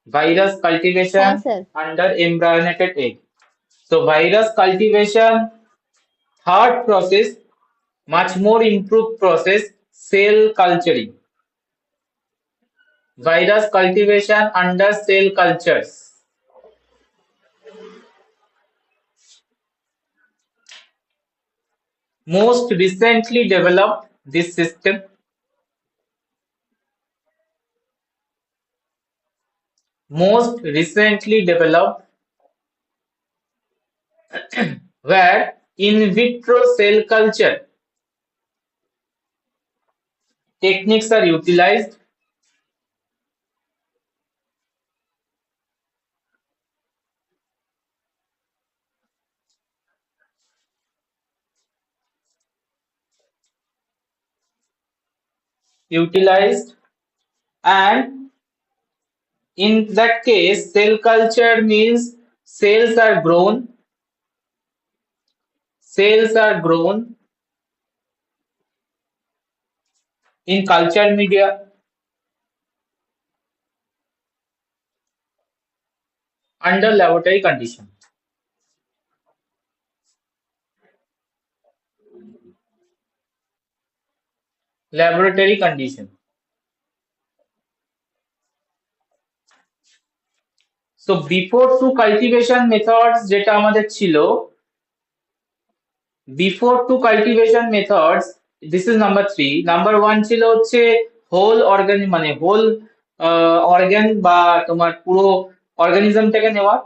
virus হ্যাঁ cultivation sir. under embryonated egg. So virus cultivation, third process, much more improved process, cell culturing. Virus cultivation under cell cultures. Most recently developed this system. Most recently developed where in vitro cell culture techniques are utilized. Utilized, and in that case cell culture means cells are grown in culture media under laboratory condition. Laboratory condition. So before two cultivation methods যেটা আমাদের ছিল, before two cultivation methods, this is number 3. Number 1 ছিল হচ্ছে whole organ, মানে whole organ বা তোমার পুরো অর্গানিজমটাকে নেওয়া।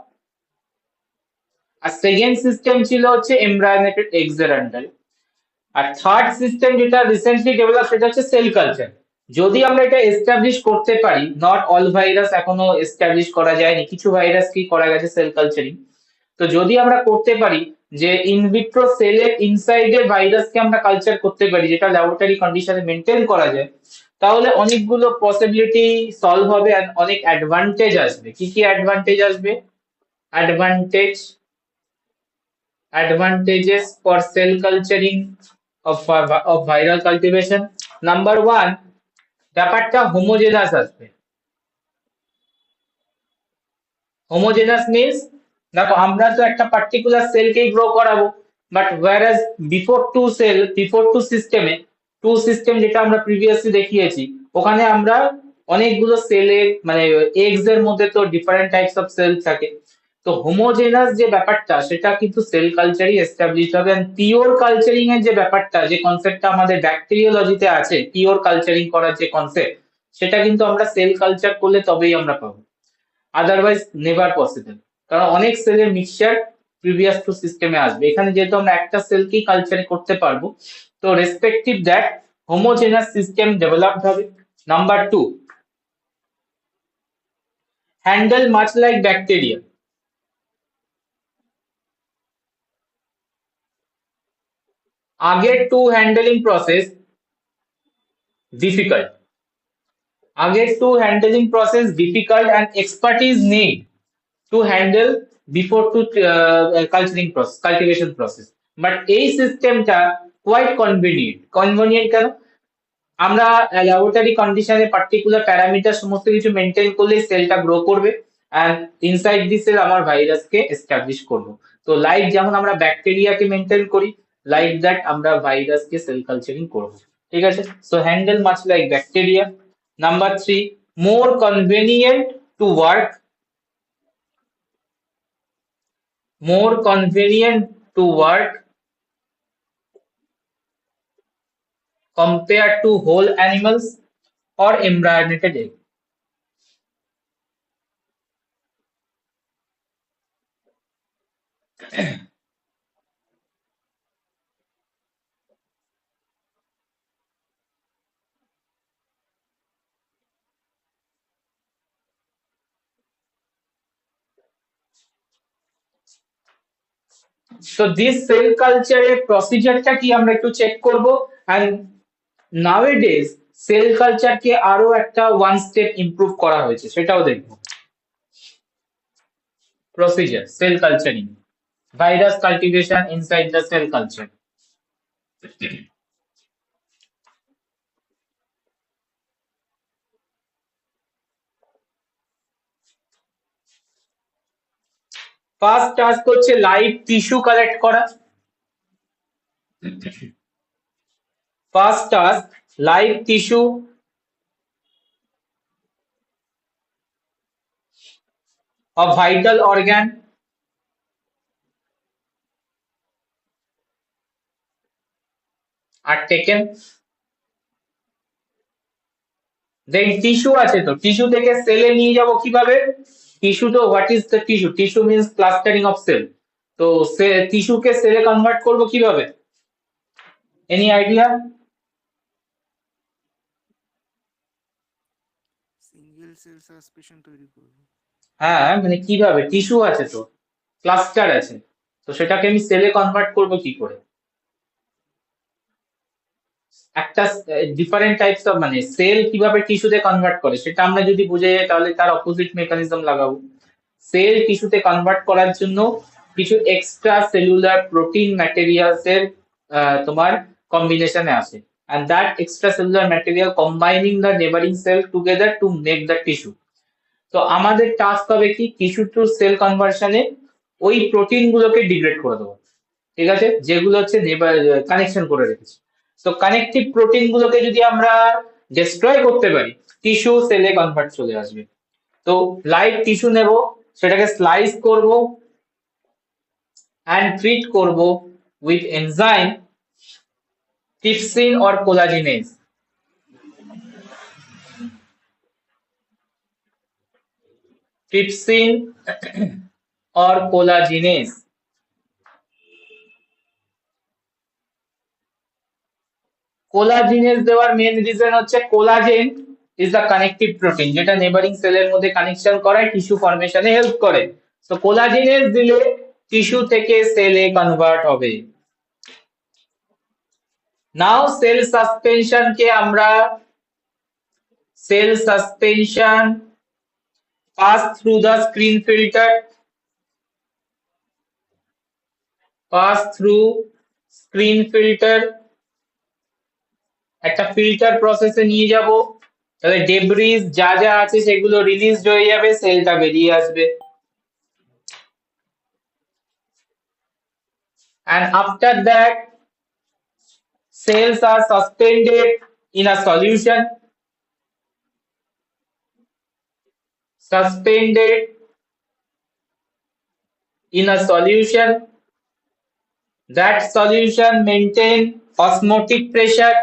আর সেকেন্ড সিস্টেম ছিল হচ্ছে এমব্রায়োনেটেড এগস এর আন্ডারে। আর থার্ড সিস্টেম যেটা রিসেন্টলি ডেভেলপ সেটা হচ্ছে সেল কালচার। যদি আমরা এটা এস্টাবলিশ করতে পারি, নট অল ভাইরাস এখনো এস্টাবলিশ করা যায়নি, কিছু ভাইরাস কি করা গেছে সেল কালচারিং। তো যদি আমরা করতে পারি যে ইনভিট্রো সেলের ইনসাইডে ভাইরাসকে আমরা কালচার করতে পারি, যেটা ল্যাবরেটরি কন্ডিশনে মেনটেন করা যায়, তাহলে অনেকগুলো পসিবিলিটি সলভ হবে আর অনেক অ্যাডভান্টেজ আসবে। কি কি অ্যাডভান্টেজ আসবে? Advantage Advantages for cell culturing of viral cultivation. Number one, ব্যাপারটা হোমোজেনাস আসবে। হোমোজেনাস মিনস, দেখো আমরা তো একটা পার্টিকুলার সেলকেই গ্রো করাবো, বাট whereas বিফোর টু সিস্টেমে, টু সিস্টেম যেটা আমরা প্রিভিয়াসলি দেখিয়েছি, ওখানে আমরা অনেকগুলো সেলের মানে এগস এর মধ্যে তো ডিফারেন্ট টাইপস অফ সেল থাকে। তো হোমোজেনাস যে ব্যাপারটা সেটা কিন্তু সেল কালচারই এস্টাবলিশ হবে। পিওর কালচারিং এর যে ব্যাপারটা, যে কনসেপ্টটা আমাদের ব্যাকটেরিওলজিতে আছে, পিওর কালচারিং করার যে কনসেপ্ট, সেটা কিন্তু আমরা সেল কালচার করলে তবেই আমরা পাবো, আদারওয়াইজ নেভার পসিবল। কারণ অনেক সেলের মিক্সচার প্রিভিয়াস টু সিস্টেমে আসবে, এখানে যেহেতু আমরা একটা সেলকেই কালচারে করতে পারবো, তো respective that homogeneous system developed হবে। Number 2, handle much like bacteria. আগের to handling process difficult. Again, to handling process difficult and expertise need to handle before to cultivation process. But এই সিস্টেমটা quite convenient. Convenient কেন? আমরা laboratory কন্ডিশনে particular parameter সমস্ত কিছু maintain করলেই সেলটা গ্রো করবে, অ্যান্ড ইনসাইড দি সেল আমার ভাইরাসকে এস্টাবলিশ করবো। তো লাইক যেমন আমরা ব্যাকটেরিয়াকে মেনটেন করি, লাইক দ্যাট আমরা ভাইরাসকে সেল কালচারিং করবো। ঠিক আছে, so handle much like bacteria. Number 3, more convenient to work, more convenient to work compared to whole animals or embryonated egg. So this cell culture এর প্রসিজারটা কি আমরা একটু চেক করব। and nowadays সেল কালচারকে আরো একটা ওয়ান স্টেপ ইমপ্রুভ করা হয়েছে, সেটাও দেখবো। Procedure cell culturing, virus cultivation inside the cell culture. First task হচ্ছে লাইভ টিস্যু কালেক্ট করা। First task live tissue of vital organ are taken. Then tissue আছে, তো টিস্যু থেকে সেলে নিয়ে যাব কিভাবে? টিস্যু তো what is the tissue? Tissue means clustering of cell. তো টিস্যুকে সেলে কনভার্ট করব কিভাবে? Any idea? Single cell suspension তৈরি করব। হ্যাঁ, মানে কিভাবে? টিস্যু আছে তো, ক্লাস্টার আছে, তো সেটাকে আমি সেলে কনভার্ট করব কি করে? একটা ডিফারেন্ট টাইপস অফ, মানে সেল কিভাবে টিস্যুতে কনভার্ট করে সেটা আমরা যদি বুঝে যাই তাহলে তার অপোজিট মেকানিজম লাগাবো। সেল টিস্যুতে কনভার্ট করার জন্য কিছু এক্সট্রা সেলুলার প্রোটিন ম্যাটেরিয়ালস এর তোমার কম্বিনেশনে আসে, and that extracellular material combining the neighboring cell together to make the tissue. তো আমাদের টাস্ক হবে কি, টিস্যু টু সেল কনভার্সনে ওই প্রোটিন গুলোকে ডিগ্রেড করে দেবো, ঠিক আছে, যেগুলো হচ্ছে কানেকশন করে রেখেছি। তো কানেকটিভ প্রোটিন গুলোকে যদি আমরা ডিস্ট্রয় করতে পারি, টিস্যু সেলে কনভার্ট চলে আসবে। তো লাইভ টিস্যু নেব, সেটাকে স্লাইস করব অ্যান্ড ট্রিট করব with enzyme trypsin or collagenase. Trypsin or collagenase. Collagenase দেওয়ার মেন রিজন হচ্ছে collagen is the connective protein, যেটা নেবারিং সেলের মধ্যে কানেকশন করায়, টিস্যু ফরমেশনে হেল্প করে। তো কোলাজিনেজ দিলে টিস্যু থেকে সেলে কনভার্ট হবে। নাও সেল সাসপেনশন কে আমরা cell suspension pass through the screen filter, pass through screen filter, একটা ফিল্টার প্রসেসে নিয়ে যাব, তাহলে ডেব্রিজ যা যা আছে সেগুলো রিলিজ হয়ে যাবে, সেলটা বেরিয়ে আসবে। And after that, cells are suspended in a solution, suspended in a solution. That solution maintain osmotic pressure,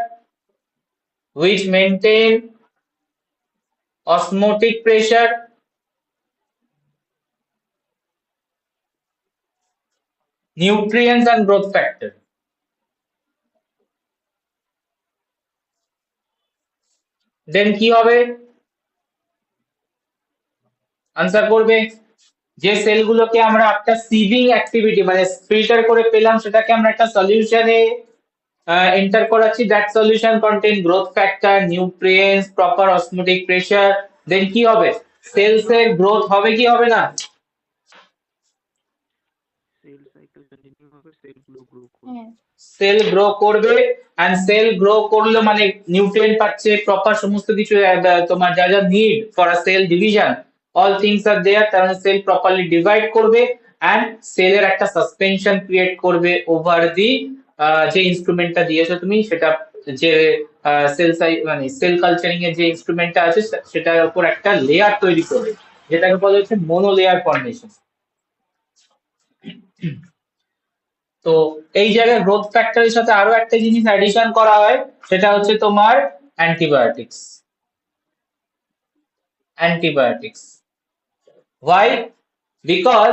which maintain osmotic pressure, nutrients and growth factor. Then কি হবে? আনসার করবে, যে সেলগুলোকে আমরা একটা সিভিং অ্যাক্টিভিটি মানে ফিল্টার করে পেলাম, সেটাকে আমরা একটা সলিউশনে এন্টার করাচ্ছি। That solution contain growth factor, nutrients, proper osmotic pressure. Then কি হবে? সেলস এর গ্রোথ হবে কি হবে না? সেল সাইকেল কন্টিনিউ হবে, সেল গ্রো করবে। সেল গ্রো করবে, এন্ড সেল গ্রো করলে মানে নিউট্রিয়েন্ট পাচ্ছে, প্রপার সমস্ত কিছু তোমার যা যা need for a cell division, all things are there, তাহলে সেল প্রপারলি ডিভাইড করবে এন্ড সেলের একটা সাসপেনশন ক্রিয়েট করবে ওভার দি যে ইনস্ট্রুমেন্টটা দিয়েছো তুমি, সেটা যে সেল মানে সেল কালচারিং এর যে ইনস্ট্রুমেন্টটা আছে সেটার উপর একটা লেয়ার তৈরি করবে, যেটাকে বলা হচ্ছে মোনো লেয়ার ফর্মেশন। তো এই জায়গায় গ্রোথ ফ্যাক্টরের সাথে আরো একটা জিনিস অ্যাডিশন করা হয়, সেটা হচ্ছে তোমার অ্যান্টিবায়োটিক্স। Antibiotics Y? বিকজ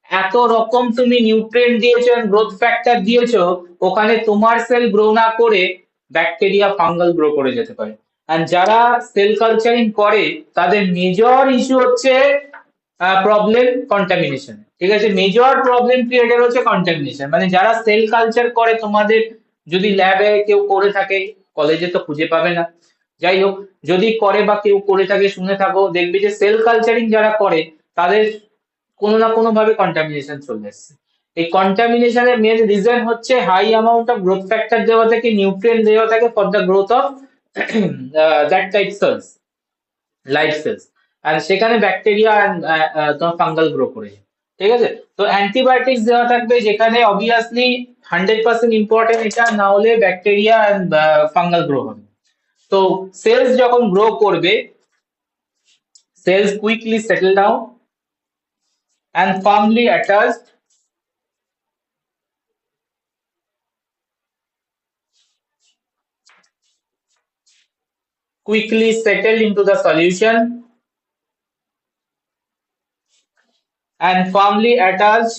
এত রকম তুমি নিউট্রিয়েন্ট দিয়েছো, গ্রোথ ফ্যাক্টর দিয়েছো, ওখানে তোমার সেল গ্রো না করে ব্যাকটেরিয়া ফাঙ্গাল গ্রো করে যেতে পারে। আর যারা সেল কালচারিং করে তাদের মেজর ইস্যু হচ্ছে প্রবলেম কন্টামিনেশন, ঠিক আছে, মেজর প্রবলেম ক্রিয়েটার হচ্ছে কন্টামিনেশন। মানে যারা সেল কালচার করে, তোমাদের যদি ল্যাবে কেউ করে থাকে, কলেজে তো খুঁজে পাবে না, যাই হোক, যদি করে বা কেউ করে থাকে শুনে থাকো, দেখবে যে সেল কালচারিং যারা করে তাদের কোনো না কোনো ভাবে কন্টামিনেশন চলে এসছে। এই কন্টামিনেশনের মেন রিজন হচ্ছে high amount of growth factor দেওয়া থাকে, নিউট্রিয়েন্ট দেওয়া থাকে for the growth of that type cells, live cells, আর সেখানে ব্যাকটেরিয়া তোমার ফাঙ্গাল গ্রো করে। ঠিক আছে। তো অ্যান্টিবায়োটিক্স দেওয়া থাকবে, যেখানে অবভিয়াসলি 100% ইম্পর্টেন্ট এটা, না হলে ব্যাকটেরিয়া এন্ড ফাঙ্গাল গ্রো হবে। তো সেলস যখন গ্রো করবে, cells quickly settle down and firmly attached quickly settle into the solution and firmly attached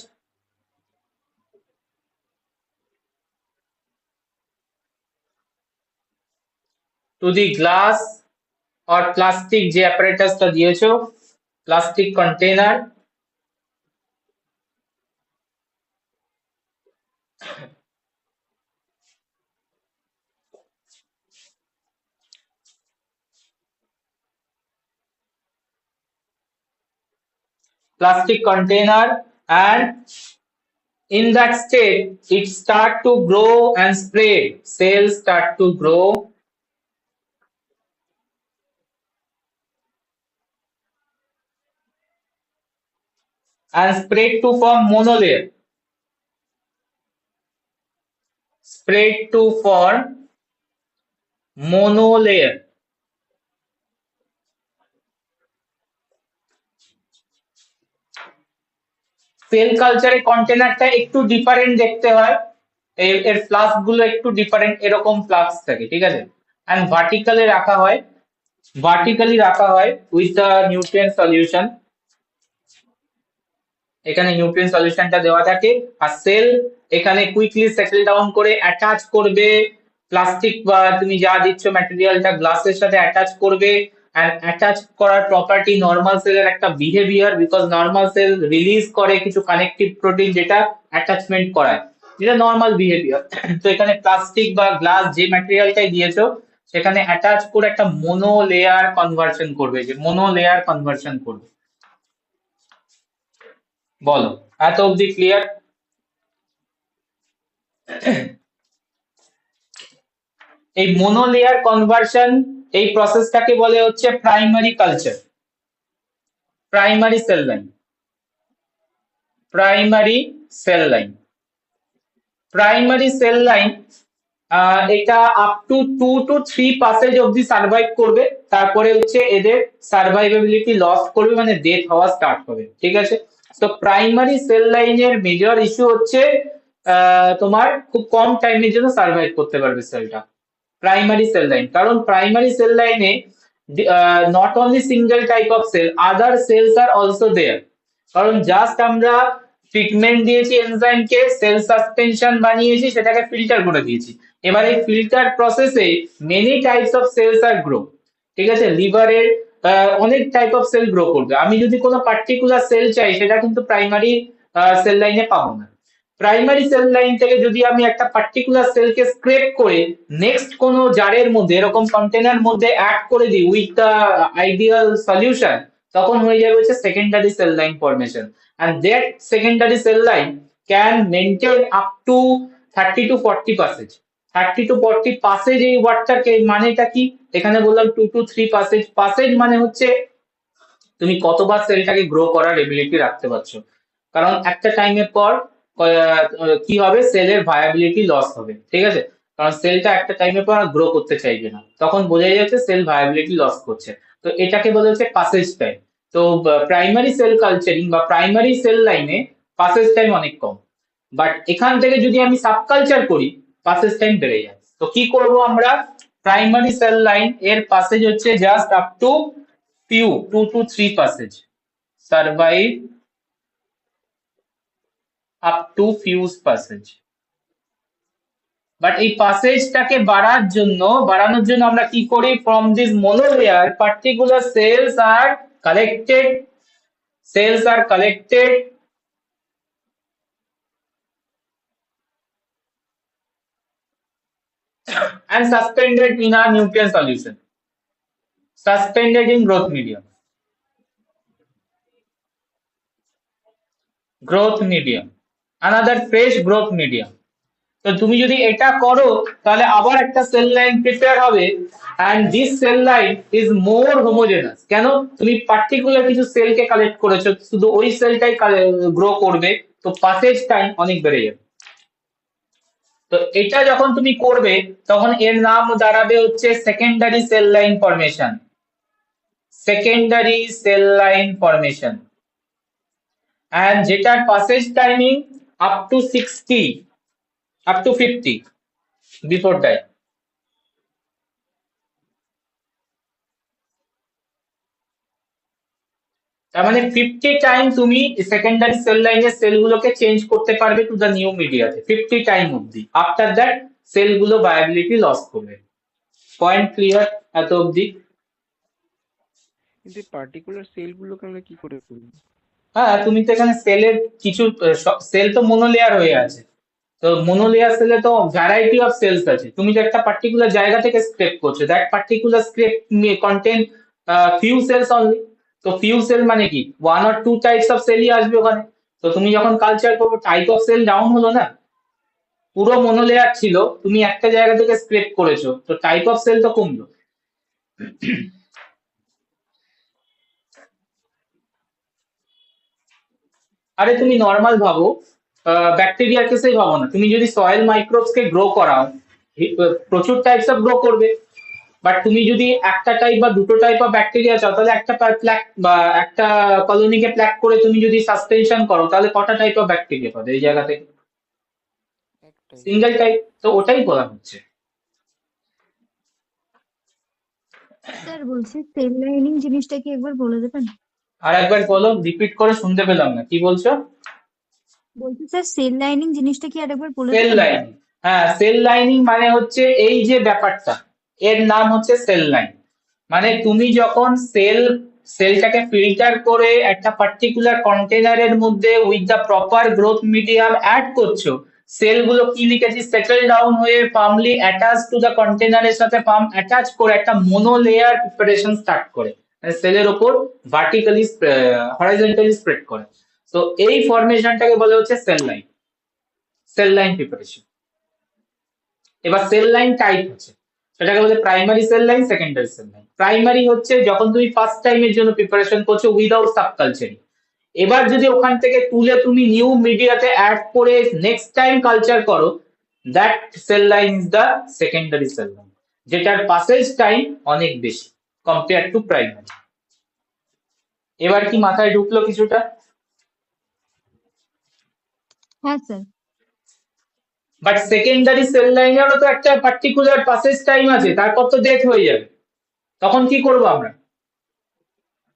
to the glass or plastic যে অ্যাপারেটাসটা দিয়েছো, plastic container, and in that state it start to grow and spread. Cells start to grow and spread to form monolayer. Spread to form monolayer. Cell কালচারে কন্টেনারটা একটু different দেখতে হয়, এর flask গুলো একটু ডিফারেন্ট, এরকম ফ্লাস্ক থাকে, ঠিক আছে। এন্ড ভার্টিক্যালি রাখা হয় উইথ দ্য নিউট্রিয়েন্ট সলিউশন। এখানে নিউট্রিয়েন্ট সলিউশনটা দেওয়া থাকে, আর সেল এখানে কুইকলি সেটেল ডাউন করে অ্যাটাচ করবে প্লাস্টিক বা তুমি যা দিচ্ছ ম্যাটেরিয়ালটা গ্লাসের সাথে অ্যাটাচ করবে। এন্ড অ্যাটাচ করার প্রপার্টি নর্মাল সেলের একটা behaviour, because normal cell release করে কিছু কানেকটিভ প্রোটিন যেটা অ্যাটাচমেন্ট করায়, যেটা নর্মাল বিহেভিয়ার। তো এখানে প্লাস্টিক বা গ্লাস যে ম্যাটেরিয়ালটাই দিয়েছো সেখানে অ্যাটাচ করে একটা মোনো লেয়ার কনভার্সন করবে, যে মোনো লেয়ার কনভার্সন করবে। বলো, এত অব্দি ক্লিয়ার? এই মোনোলেয়ার কনভার্সন, এই প্রসেসটাকে বলে হচ্ছে primary culture, primary cell line, primary cell line. Primary cell line এটা আপ টু 2 to 3 অব্দি সার্ভাইভ করবে, তারপরে হচ্ছে এদের সার্ভাইভেবিলিটি লস করবে, মানে ডেথ হওয়া স্টার্ট হবে, ঠিক আছে। তো প্রাইমারি সেল লাইনের মেজর ইস্যু হচ্ছে তোমার খুব কম টাইমের জন্য সার্ভাইভ করতে পারবে সেলটা, প্রাইমারি সেল লাইন। কারণ প্রাইমারি সেল লাইনে not only single type of cell, other cells are also there. কারণ জাস্ট আমরা ট্রিটমেন্ট দিয়েছি এনজাইমকে, সেল সাসপেনশন বানিয়েছি, সেটাকে ফিল্টার করে দিয়েছি। এবার এই ফিল্টার প্রসেসে many types of cells are grow, ঠিক আছে। লিভারের অনেক টাইপ অফ সেল গ্রো করবে, আমি যদি কোনো পার্টিকুলার সেল চাই সেটা কিন্তু প্রাইমারি সেল লাইনে পাবো না। প্রাইমারি সেল লাইন থেকে যদি আমি একটা পার্টিকুলার সেলকে স্ক্রেপ করে নেক্সট কোনো জারের মধ্যে, এরকম কন্টেনার মধ্যে অ্যাড করে দিই উইথ দ্য আইডিয়াল সলিউশন, তখন হয়ে যাবে হচ্ছে secondary cell line formation. and that secondary cell line can maintain up to 30 to 40%। 30 to 40% এই ওয়ার্ডটাকে মানেটা কি, এখানে বললাম 2 to 3%। পাসেজ মানে হচ্ছে তুমি কতবার সেলটাকে গ্রো করার এবিলিটি রাখতে পারছো। কারণ একটা টাইমের পর কি হবে, সেলের ভায়াবিলিটি লস হবে, ঠিক আছে। কারণ সেলটা একটা টাইমের পর গ্রো করতে চাইবে না, তখন বোঝা যাচ্ছে সেল ভায়াবিলিটি লস করছে। তো এটাকে বলা হচ্ছে পাসেজ টাইম। তো প্রাইমারি সেল কালচারিং বা প্রাইমারি সেল লাইনে পাসেজ টাইম অনেক কম, বাট এখান থেকে যদি আমি সাবকালচার করি পাসেজ টাইম বেড়ে যায়। তো কি করব আমরা, প্রাইমারি সেল লাইন এর পাসেজ হচ্ছে just up to few 2 to 3 survive up to few passage। But এই প্যাসেজটাকে বাড়ানোর জন্য আমরা কি করি, from this monolayer particular cells are collected and suspended in a nutrient solution, suspended in growth medium, another fresh growth medium, তো তুমি যদি এটা করো তাহলে আবার একটা সেল লাইন প্রিপেয়ার হবে, and this cell line is more homogeneous. কেন? তুমি পার্টিকুলার কিছু সেলকে কালেক্ট করেছো, শুধু ওই সেলটাই গ্রো করবে, তো পাসেজ টাইম অনেক বেড়ে যাবে। তো এটা যখন তুমি করবে তখন এর নাম দাঁড়াবে হচ্ছে secondary cell line formation. Secondary cell line formation, and যেটার passage timing up to 60, up to 50 before time. তার মানে 50 টাইম তুমি সেকেন্ডারি সেল লাইনের সেলগুলোকে চেঞ্জ করতে পারবে টু দ্য নিউ মিডিয়াতে, 50 টাইম অবধি। আফটার দ্যাট সেলগুলো ভায়াবিলিটি লস করবে। পয়েন্ট ক্লিয়ার এত অবধি? কিন্তু পার্টিকুলার সেলগুলোকে আমরা কি করে করবো? হ্যাঁ, তুমি তো এখানে সেলের কিছু সেল তো মোনোলেয়ার হয়ে আছে, তো মোনোলেয়ার সেলে তো ভ্যারাইটি অফ সেলস আছে। তুমি যে একটা পার্টিকুলার জায়গা থেকে স্ক্রেপ করছো, that particular scrape contain few cells only. তো ফিউ সেল মানে কি, one or two types of সেলই আসবে ওখানে। তো তুমি যখন কালচার করবো টাইপ অফ সেল ডাউন হলো না, পুরো মোনোলেয়ার ছিল, তুমি একটা জায়গা থেকে স্ক্রেপ করেছো, তো টাইপ অফ সেল তো কমলো। আরে তুমি নর্মাল ভাবো, ব্যাকটেরিয়ার কেসেই ভাবো না, তুমি যদি সয়েল মাইক্রোবস কে গ্রো করাও, প্রচুর টাইপস অফ গ্রো করবে। বাট তুমি যদি একটা টাইপ বা দুটো টাইপ অফ ব্যাকটেরিয়া চাও, তাহলে একটা প্ল্যাক বা একটা কলোনিকে প্ল্যাক করে তুমি যদি সাসপেনশন করো, তাহলে কটা টাইপ অফ ব্যাকটেরিয়া পাবে এই জায়গা থেকে? একটাই। Single type. তো ওটাই বলা হচ্ছে। স্যার বলছি সেল লাইনিং জিনিসটা কি একবার বলে দেবেন? আর একবার বলো, রিপিট করে শুনতে পেলাম না, কি বলছো? বলছি স্যার সেল লাইনিং জিনিসটা কি আরেকবার বলে সেল দেবেন? লাইনিং, হ্যাঁ সেল লাইনিং মানে হচ্ছে এই যে ব্যাপারটা, এর নাম হচ্ছে সেল লাইন। মানে তুমি যখন সেলটাকে ফিল্টার করে একটা পার্টিকুলার কন্টেনারের মধ্যে with the proper growth medium add করছো, সেলগুলো কি লিখেছি, সেটেল ডাউন হয়ে ফার্মলি অ্যাটাচ টু দ্য কন্টেনারের সাথে ফার্ম অ্যাটাচ করে একটা মোনো লেয়ার প্রিপারেশন স্টার্ট করে, মানে সেলের ওপর ভার্টিক্যালি হরাইজন্টালি স্প্রেড করে। তো এই ফরমেশনটাকে বলা হচ্ছে cell line, cell line preparation. এবার সেল লাইন টাইপ হচ্ছে, সেটাকে বলে primary cell line, secondary cell line. Primary হচ্ছে যখন তুমি ফার্স্ট টাইমের জন্য প্রিপারেশন করছো উইদাউট সাবকালচারিং। এবার যদি ওখান থেকে তুলে তুমি নিউ মিডিয়াতে অ্যাড করে নেক্সট টাইম কালচার করো, that cell line is the secondary cell line, যেটার পাসেজ টাইম অনেক বেশি কম্পেয়ার টু প্রাইমারি। এবার কি মাথায় ঢুকলো কিছুটা? হ্যাঁ স্যার। বাট সেকেন্ডারি সেল লাইনেরও তো একটা পার্টিকুলার পাসেজ টাইম আছে, তারপর তো ডেথ হয়ে যাবে। তখন কি করবো আমরা?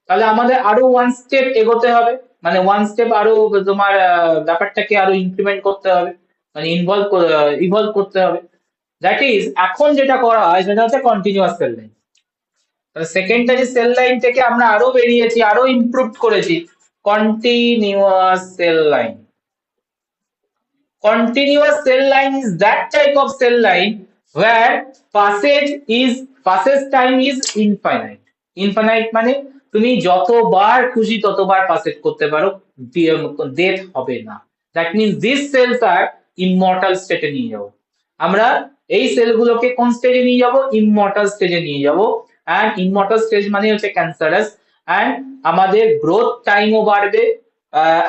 তাহলে আমাদের আরো ওয়ান স্টেপ এগোতে হবে, মানে ওয়ান স্টেপ আরো তোমার ব্যাপারটাকে আরো ইমপ্লিমেন্ট করতে হবে, মানে ইভলভ করতে হবে। দ্যাট ইজ এখন যেটা করা হয় সেটা হচ্ছে continuous cell line. Secondary cell line থেকে আমরা আরো বেরিয়েছি, আরো ইমপ্রুভ করেছি continuous cell line. Continuous cell line is that type of cell line where passage time is infinite. Infinite মানে তুমি যতবার খুশি ততবার পাসেজ করতে পারো, ডেথ হবে না। That means this cells are immortal স্টেটে নিয়ে যাবো আমরা। এই সেলগুলোকে কোন স্টেজে নিয়ে যাব? ইমমর্টাল স্টেজে নিয়ে যাব। অ্যান্ড ইমমর্টাল স্টেজ মানে হচ্ছে ক্যান্সারাস, অ্যান্ড আমাদের গ্রোথ টাইমও বাড়বে,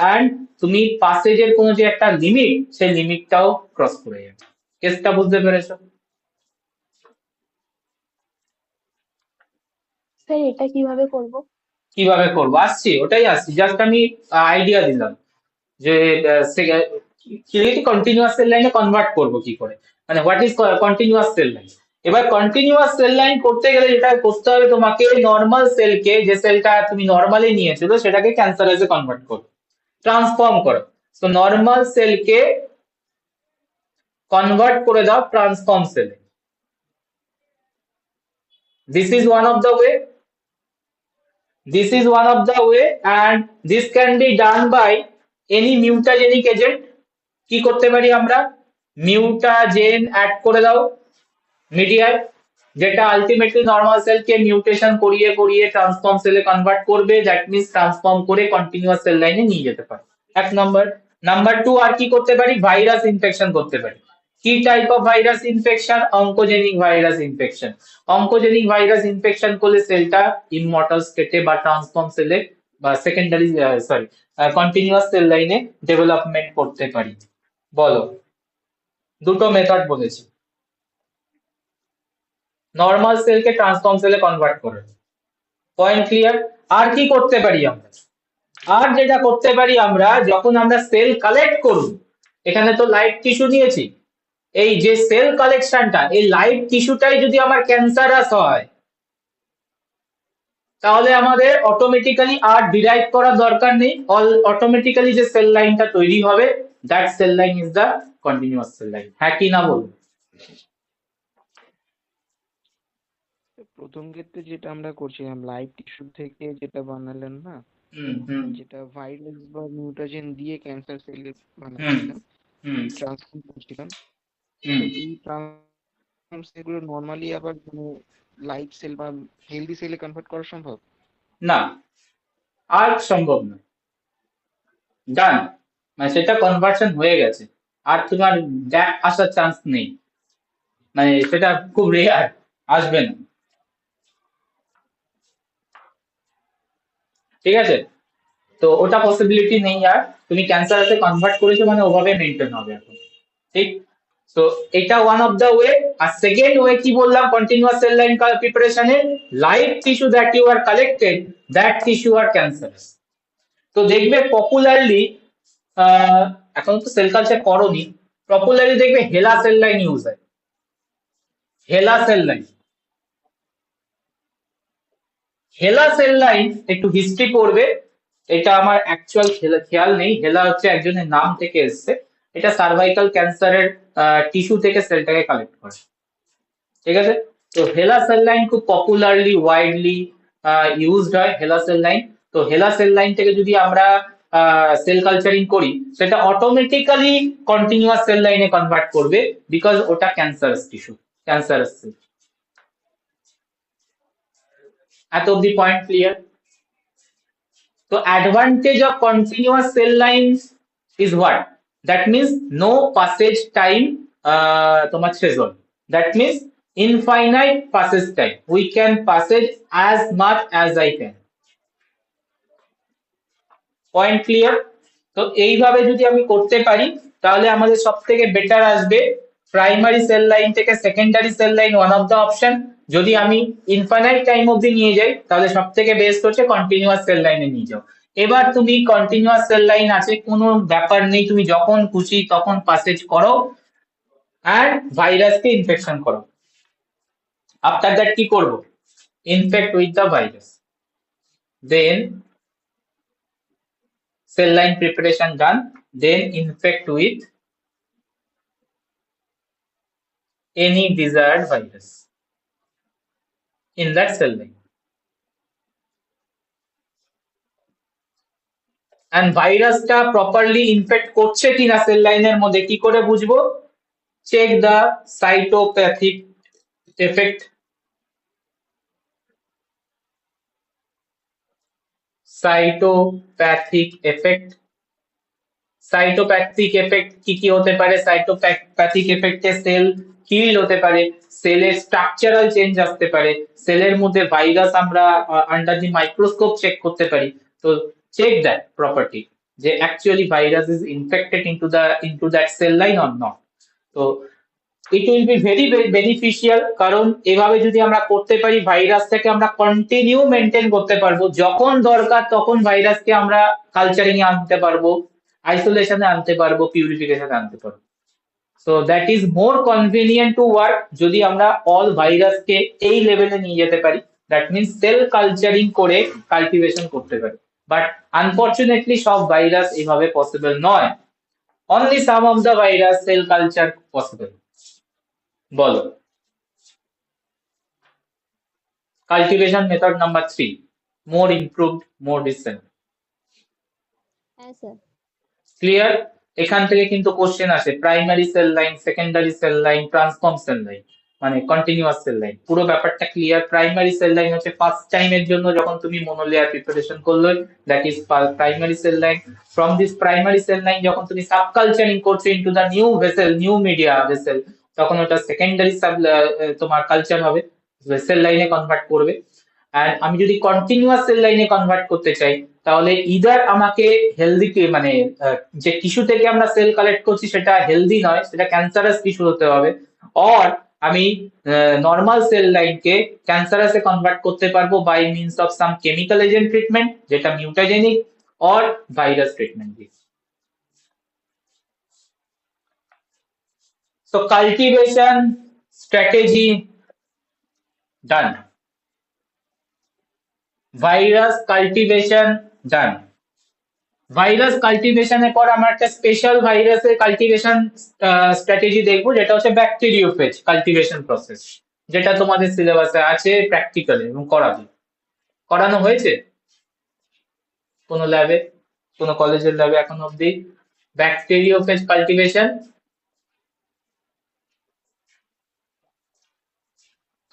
অ্যান্ড তুমি পাসেজের কোনো যে একটা লিমিট, সেই লিমিটটাও ক্রস করে যাবে। কেসটা বুঝতে পেরেছো? স্যার এটা কিভাবে করব? কিভাবে করবো আসছি, ওটাই আসছি, জাস্ট আমি আইডিয়া দিলাম যে কন্টিনিউয়াস সেল লাইনে কনভার্ট করবো কি করে, মানে what is continuous cell line. এবার কন্টিনিউয়াস সেল লাইন করতে গেলে যেটা করতে হবে, তোমাকে নর্মাল সেলকে, যে সেলটা তুমি নর্মালি নিয়েছিল সেটাকে ক্যান্সারাসে কনভার্ট করো, ট্রান্সফর্ম করো। তো নর্মাল সেলকে কনভার্ট করে দাও ট্রান্সফর্ম সেলে। This is one of the way, this is one of the way, and this can be done by any mutagenic agent। কি করতে পারি আমরা? মিউটাজেন অ্যাড করে দাও মিডিয়ায়, যেটা আলটিমেটলি নর্মাল সেলকে মিউটেশন করিয়ে করিয়ে ট্রান্সফর্ম সেলে কনভার্ট করবে, দ্যাট মিনস ট্রান্সফর্ম করে কন্টিনিউয়াস সেল লাইনে নিয়ে যেতে পারে। এক নম্বর। নাম্বার টু, আর কি করতে পারি? ভাইরাস ইনফেকশন করতে পারি। কি type of virus infection? Oncogenic virus infection. Oncogenic virus infection করলে সেলটা ইমমর্টাল স্টেটে বা ট্রান্সফর্ম সেলে বা সেকেন্ডারি কন্টিনিউয়াস সেল লাইনে ডেভেলপমেন্ট করতে পারি। বলো, দুটো মেথড বলেছি। নর্মাল সেলকে ট্রান্সফর্ম সেলে কনভার্ট করে। Point clear? আর কি করতে পারি আমরা? আর যেটা করতে পারি আমরা, যখন আমরা সেল কালেক্ট করব, এখানে তো লাইভ টিস্যু নিয়েছি, এই যে সেল কালেকশনটা, এই লাইভ টিস্যুটাই যদি আমার ক্যান্সারাস হয়, তাহলে আমাদের অটোমেটিক্যালি আর ডিরাইভ করার দরকার নেই। অটোমেটিক্যালি যে সেল লাইনটা তৈরি হবে, that cell line is the continuous cell line. হ্যাঁ কি না বলুন? প্রথম ক্ষেত্রে যেটা আমরা করছিলাম লাইভ টিস্যু থেকে যেটা বানালেন না, যেটা ভাইরাস বা মিউটাজেন দিয়ে ক্যান্সার সেল বানাচ্ছিলাম, ট্রান্সফর্ম করছিলাম, তো এই ট্রান্সফর্ম সেলগুলো নর্মালি আবার লাইভ সেল বা হেলদি সেলে কনভার্ট করা সম্ভব? না, আর সম্ভব না। ডান, মানে সেটা কনভার্সন হয়ে গেছে, আর তোমার ব্যাক আসার চান্স নেই, মানে সেটা খুব রেয়ার, আসবে না। ঠিক আছে, তো ওটা পসিবিলিটি নেই। আর তুমি ক্যান্সারাসে কনভার্ট করেছো মানে ওভাবে মেনটেন হবে এখন। ঠিক, তো এটা ওয়ান অফ দ্য ওয়ে। আর সেকেন্ড ওয়ে কি বললাম কন্টিনিউয়াস সেল লাইন প্রিপারেশনে? Live tissue that you are collected, that tissue are cancerous. তো দেখবে পপুলারলি, এখন তো সেল কালচার করোনি, পপুলারলি দেখবে হেলা সেল লাইন ইউজ হয়। হেলা সেল লাইন, হেলা সেল লাইন একটু হিস্ট্রি পড়বে, এটা আমার অ্যাকচুয়াল খেয়াল নেই, হেলা হচ্ছে একজনের নাম থেকে এসছে। এটা সার্ভাইকাল ক্যান্সারের টিস্যু থেকে সেলটাকে কালেক্ট করে। ঠিক আছে, তো হেলা সেল লাইন খুব পপুলারলি ওয়াইডলি ইউজড হয়, হেলা সেল লাইন। তো হেলা সেল লাইন থেকে যদি আমরা সেল কালচারিং করি, সেটা অটোমেটিক্যালি কন্টিনিউয়াস সেল লাইনে কনভার্ট করবে, বিকজ ওটা ক্যান্সারাস টিস্যু, ক্যান্সারাস সেল। এত অব্দি point clear? So advantage of continuous cell lines is what? That means no passage time, তোমার threshold. That means infinite passage time. We can passage as much as I can. Point clear? তো এইভাবে যদি আমি করতে পারি, তাহলে আমাদের সব থেকে বেটার আসবে প্রাইমারি সেল লাইন থেকে secondary cell line, one of the option. যদি আমি ইনফাইনাইট টাইম অবধি নিয়ে যাই, তাহলে সব থেকে বেস্ট হচ্ছে কন্টিনিউয়াস সেল লাইনে নিয়ে যাও। এবার তুমি কন্টিনিউয়াস সেল লাইন আছে, কোনো ব্যাপার নেই, তুমি যখন খুশি তখন পাসেজ করো আর ভাইরাসকে ইনফেকশন করো। আফটার দ্যাট কি করব? Infect with the virus, then cell line preparation done, then infect with any desired virus in that cell line. And ভাইরাসটা প্রপারলি ইনফেক্ট করছে কিনা সেল লাইনের মধ্যে কি করে বুঝবো? Check the cytopathic effect. Cytopathic effect, cytopathic effect কি কি হতে পারে? সাইটোপ্যাথিক এফেক্টে সেল কিল্ড হতে পারে, সেলের স্ট্রাকচারাল চেঞ্জ আসতে পারে, সেলের মধ্যে ভাইরাস আমরা আন্ডার দি মাইক্রোস্কোপ চেক করতে পারি। তো চেক দ্যাট প্রপার্টি যে actually virus is infected into that cell line or not. তো it will be very beneficial, কারণ এভাবে যদি আমরা করতে পারি ভাইরাস থেকে আমরা কন্টিনিউ মেনটেন করতে পারবো, যখন দরকার তখন ভাইরাসকে আমরা কালচারিং এ আনতে পারবো, আইসোলেশনে আনতে পারবো, পিউরিফিকেশনে আনতে পারবো। So that is more convenient to work যদি আমরা অল ভাইরাসকে এই লেভেলে নিয়ে যেতে পারি, দ্যাট মিনস সেল কালচারিং করে কাল্টিভেশন করতে পারি। বাট আনফরচুনেটলি সব ভাইরাস এইভাবে পসিবল নয়, only some of the virus cell culture possible. বলো, কাল্টিভেশন মেথড নাম্বার 3, মোর ইমপ্রুভড, মোর ডিসেন্ট। হ্যাঁ স্যার। ক্লিয়ার? এখান থেকে কিন্তু কোশ্চেন আসে, primary cell line, secondary cell line, transform cell line, মানে কন্টিনিউয়াস সেল লাইন। পুরো ব্যাপারটা ক্লিয়ার। প্রাইমারি সেল লাইন হচ্ছে ফার্স্ট টাইমের জন্য যখন তুমি মনোলেয়ার প্রিপারেশন করলে, that is primary cell line. From this primary cell line যখন তুমি সাবকালচারিং করছো into the new vessel, new media vessel, তখন ওটা সেকেন্ডারি তোমার কালচার হবে, সেল লাইনে কনভার্ট করবে। আর আমি যদি কন্টিনিউয়াস সেল লাইনে কনভার্ট করতে চাই, তাহলে ইদার আমাকে হেলদি মানে যে টিস্যু থেকে আমরা সেল কালেক্ট করছি সেটা হেলদি নয়, সেটা ক্যান্সারাস টিস্যু হতে হবে, অর আমি নর্মাল সেল লাইনকে ক্যান্সারাসে কনভার্ট করতে পারবো by means of some chemical agent treatment, যেটা মিউটাজেনিক, অর ভাইরাস ট্রিটমেন্ট দিয়ে। So cultivation strategy done. Virus cultivation done. Virus কাল্টিভেশনের পর আমরা একটা স্পেশাল ভাইরাসের কাল্টিভেশন স্ট্র্যাটেজি দেখবো, যেটা হচ্ছে ব্যাকটেরিওফেজ কাল্টিভেশন প্রসেস, যেটা তোমাদের সিলেবাসে আছে প্র্যাকটিক্যালি এবং করানো হয়েছে কোনো ল্যাবে, কোনো কলেজের ল্যাবে এখন অব্দি ব্যাকটেরিওফেজ কাল্টিভেশন?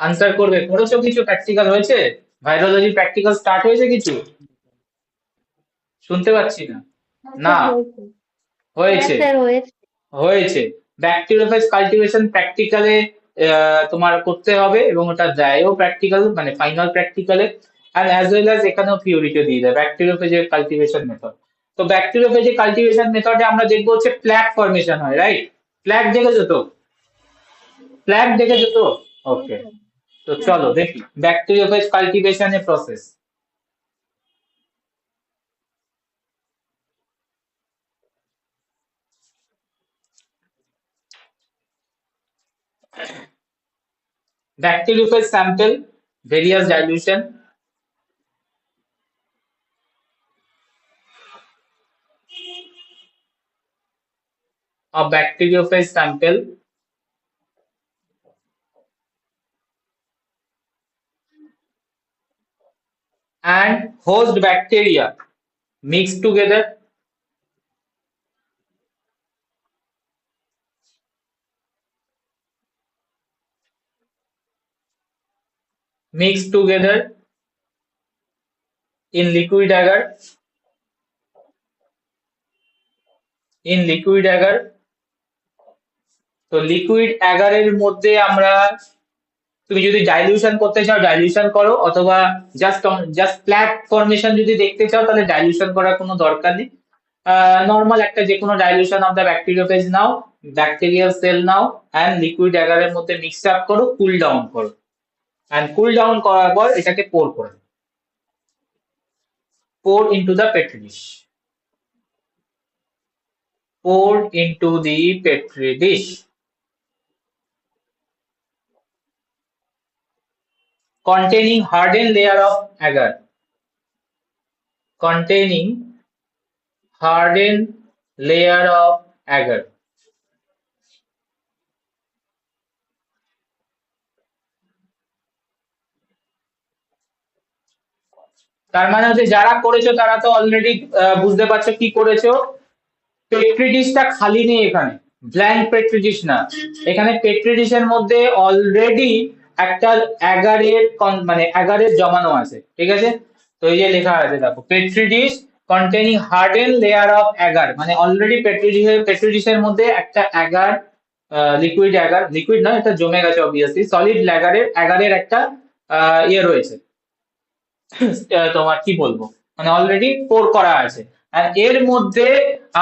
আনসার করবে, করেছো কিছু? প্র্যাকটিক্যাল হয়েছে? ভাইরোলজি প্র্যাকটিক্যাল স্টার্ট হয়েছে কিছু? শুনতে পাচ্ছি না। না হয়েছে? হয়েছে। ব্যাকটেরিওফেজ কাল্টিভেশন প্র্যাকটিক্যালে তোমার করতে হবে, এবং ওটা দেয়ও প্র্যাকটিক্যাল, মানে ফাইনাল প্র্যাকটিক্যালে, আর অ্যাজ ওয়েল অ্যাজ এখানেও থিওরিতে দিয়ে দেয় ব্যাকটেরিওফেজের কাল্টিভেশন মেথড। তো ব্যাকটেরিওফেজের কাল্টিভেশন মেথডে আমরা দেখবো হচ্ছে প্ল্যাক ফর্মেশন হয়, রাইট? প্ল্যাক দেখেছো তো? প্ল্যাক দেখেছো তো? ওকে, তো চলো দেখি ব্যাকটেরিওফেজ কাল্টিভেশনের process. Bacteriophage sample, various dilution. A bacteriophage sample and host bacteria mixed together. Mixed together in liquid agar. In liquid agar. তো লিকুইড অ্যাগারের মধ্যে আমরা, তুমি যদি ডাইলিউশন করতে চাও ডাইলিউশন করো, অথবা জাস্ট প্ল্যাক ফর্মেশন যদি দেখতে চাও তাহলে ডাইলিউশন করার কোনো দরকার নেই। নর্মাল একটা যে কোনো ডাইলিউশন অফ দ্য ব্যাকটেরিওফেজ নাও, ব্যাকটেরিয়াল সেল নাও, অ্যান্ড লিকুইড অ্যাগারের মধ্যে মিক্স আপ করো, কুল ডাউন করো, অ্যান্ড কুল ডাউন করার পর এটাকে পোর করে pour into the petri dish. Pour into the petri dish containing hardened layer of agar. Containing hardened layer of agar. তার মানে হচ্ছে যারা করেছো তারা তো অলরেডি বুঝতে পারছো কি করেছো। পেট্রি ডিশটা খালি নেই এখানে, ব্ল্যাঙ্ক পেট্রি ডিশ না, এখানে পেট্রি ডিশের মধ্যে অলরেডি একটা মানে অ্যাগারের জমানো আছে, ঠিক আছে? তো এই যে লেখা আছে দেখো, petri dish containing harden layer of agar, মানে অলরেডি পেট্রি ডিশের মধ্যে একটা অ্যাগার, লিকুইড অ্যাগার, লিকুইড নয় এটা জমে গেছে অবভিয়াসলি, সলিড অ্যাগারের একটা ইয়ে রয়েছে, তোমার কি বলবো, মানে অলরেডি পোর করা আছে। আর এর মধ্যে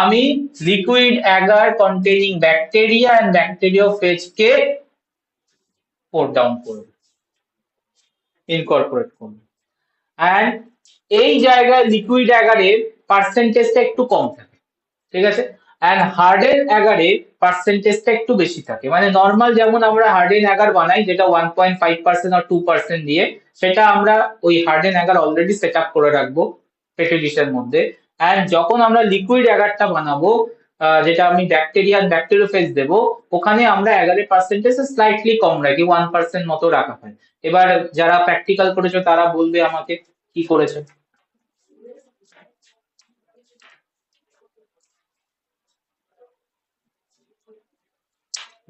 আমি liquid agar containing bacteria and bacteriophage কে পোর ডাউন করব, ইনকর্পোরেট করব। অ্যান্ড এই জায়গায় লিকুইড অ্যাগারের পার্সেন্টেজটা একটু কম থাকে, ঠিক আছে? অ্যান্ড হার্ডেন অ্যাগারের পার্সেন্টেজটা একটু বেশি থাকে। মানে নর্মাল যেমন আমরা হার্ডেন অ্যাগার বানাই, যেটা 1.5% আর 2% দিয়ে, সেটা আমরা ওই harden Agar already set up করে রাখবো পেট্রি ডিশের মধ্যে। অ্যান্ড যখন আমরা লিকুইড অ্যাগারটা বানাবো, যেটা আমি ব্যাকটেরিয়া ব্যাকটেরিওফেজ দেবো, ওখানে আমরা অ্যাগারের পার্সেন্টেজ স্লাইটলি কম রাখি, 1% মতো রাখা হয়। এবার যারা প্র্যাকটিক্যাল করেছো তারা বলবে আমাকে কি করেছে।